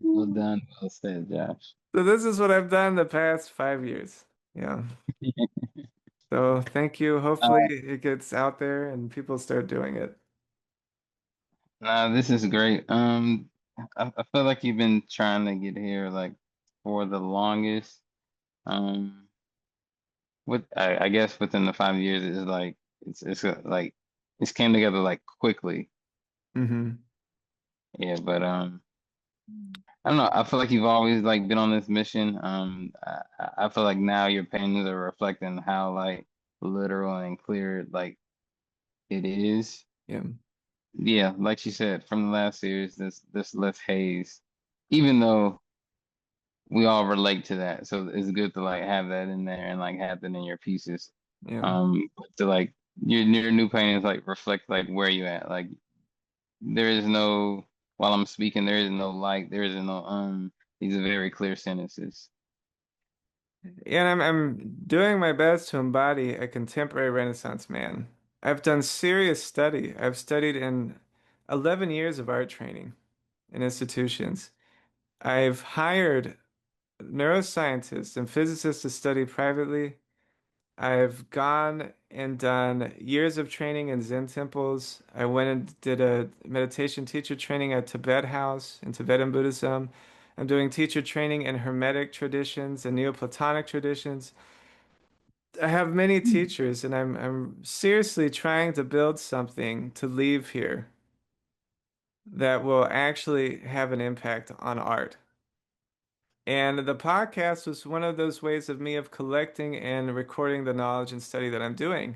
Well done, well said, Josh. So this is what I've done the past 5 years. Yeah. So thank you. Hopefully Uh, it gets out there and people start doing it. Nah, this is great. I feel like you've been trying to get here like for the longest. Um, I guess within the 5 years is like like it's came together like quickly. Hmm. Yeah, but I don't know. I feel like you've always like been on this mission. I feel like now your paintings are reflecting how like literal and clear like it is. Yeah. Yeah, like she said from the last series, this less haze. Even though we all relate to that, so it's good to like have that in there and like have that in your pieces. Yeah. But to like your new paintings like reflect like where you at. Like there is no while I'm speaking, there is no light, there is no these are very clear sentences. And I'm doing my best to embody a contemporary Renaissance man. I've done serious study. I've studied in 11 years of art training in institutions. I've hired neuroscientists and physicists to study privately. I've gone and done years of training in Zen temples. I went and did a meditation teacher training at Tibet House in Tibetan Buddhism. I'm doing teacher training in Hermetic traditions and Neoplatonic traditions. I have many teachers, and I'm seriously trying to build something to leave here that will actually have an impact on art. And the podcast was one of those ways of me of collecting and recording the knowledge and study that I'm doing.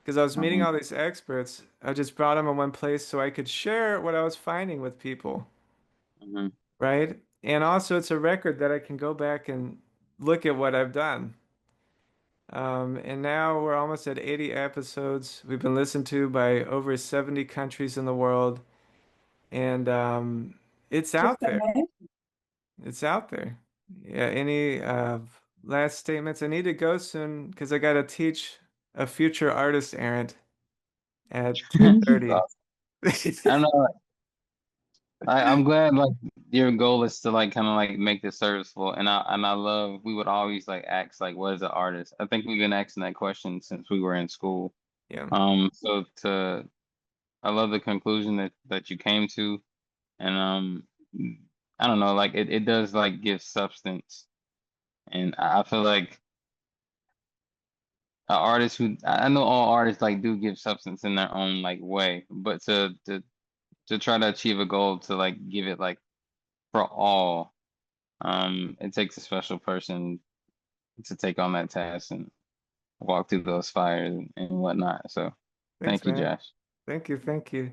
Because I was meeting Hmm. all these experts, I just brought them in one place so I could share what I was finding with people, Hmm. right? And also, it's a record that I can go back and look at what I've done. And now we're almost at 80 episodes. We've been listened to by over 70 countries in the world, and it's out there. It's out there. Yeah, any last statements? I need to go soon because I got to teach a future artist errant at 2:30. I don't know. I'm glad like your goal is to like kind of like make this serviceable, and I love we would always like ask like what is an artist? I think we've been asking that question since we were in school. Yeah, So to I love the conclusion that you came to, and I don't know like it does like give substance, and I feel like an artist who I know all artists like do give substance in their own like way, but to try to achieve a goal to like give it like for all. It takes a special person to take on that task and walk through those fires and whatnot. So thanks, thank you, man. Josh. Thank you, thank you.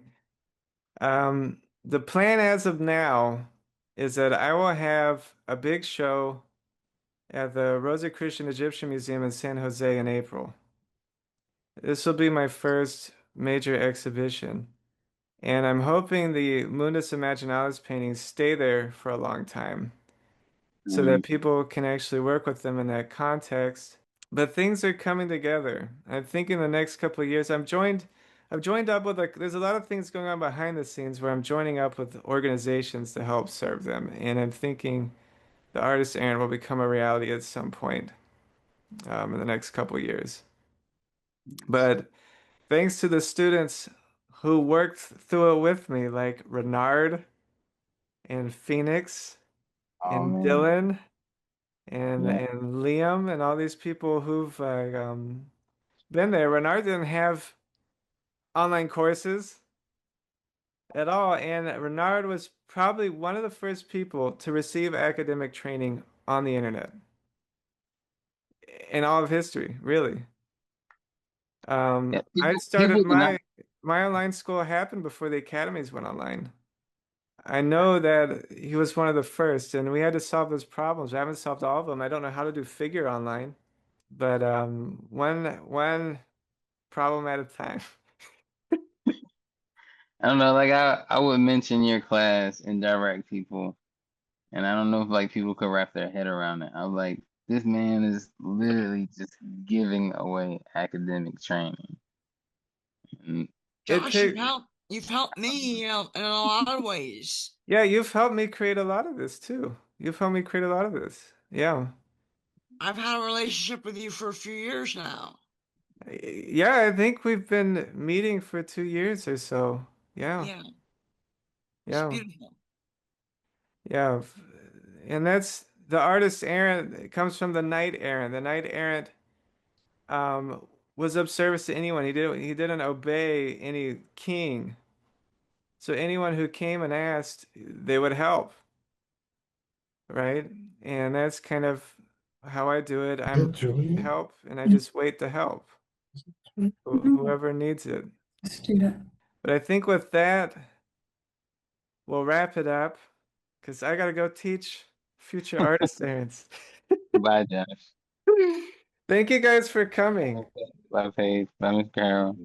The plan as of now is that I will have a big show at the Rosicrucian Egyptian Museum in San Jose in April. This will be my first major exhibition, and I'm hoping the Mundus Imaginalis paintings stay there for a long time so that Mm, people can actually work with them in that context. But things are coming together. I think in the next couple of years, I've joined up with like there's a lot of things going on behind the scenes where I'm joining up with organizations to help serve them, and I'm thinking the artist Aaron will become a reality at some point in the next couple of years. But thanks to the students who worked through it with me, like Renard and Phoenix oh and man. Dylan Yeah. and Liam and all these people who've been there. Renard didn't have online courses at all, and Renard was probably one of the first people to receive academic training on the internet in all of history, really. Yeah. I People started do not my online school happened before the academies went online. I know that he was one of the first, and we had to solve those problems. I haven't solved all of them. I don't know how to do figure online, but one problem at a time. I don't know, like I would mention your class and direct people, and I don't know if like people could wrap their head around it. I'm like, this man is literally just giving away academic training. And It Josh, take you've helped me, in a lot of ways. Yeah, you've helped me create a lot of this too. You've helped me create a lot of this. Yeah. I've had a relationship with you for a few years now. Yeah, I think we've been meeting for 2 years or so. Yeah. Yeah. It's Yeah. beautiful. Yeah. And that's the artist errant. It comes from the knight errant. The knight errant um, was of service to anyone. He didn't obey any king. So anyone who came and asked, they would help, right? And that's kind of how I do it. I'm That Julie? help, and I just wait to help whoever needs it. Let's do that. But I think with that, we'll wrap it up because I gotta go teach future artist errands. Bye, Josh. Thank you guys for coming. Bye, Paige. Bye, Miss Carol.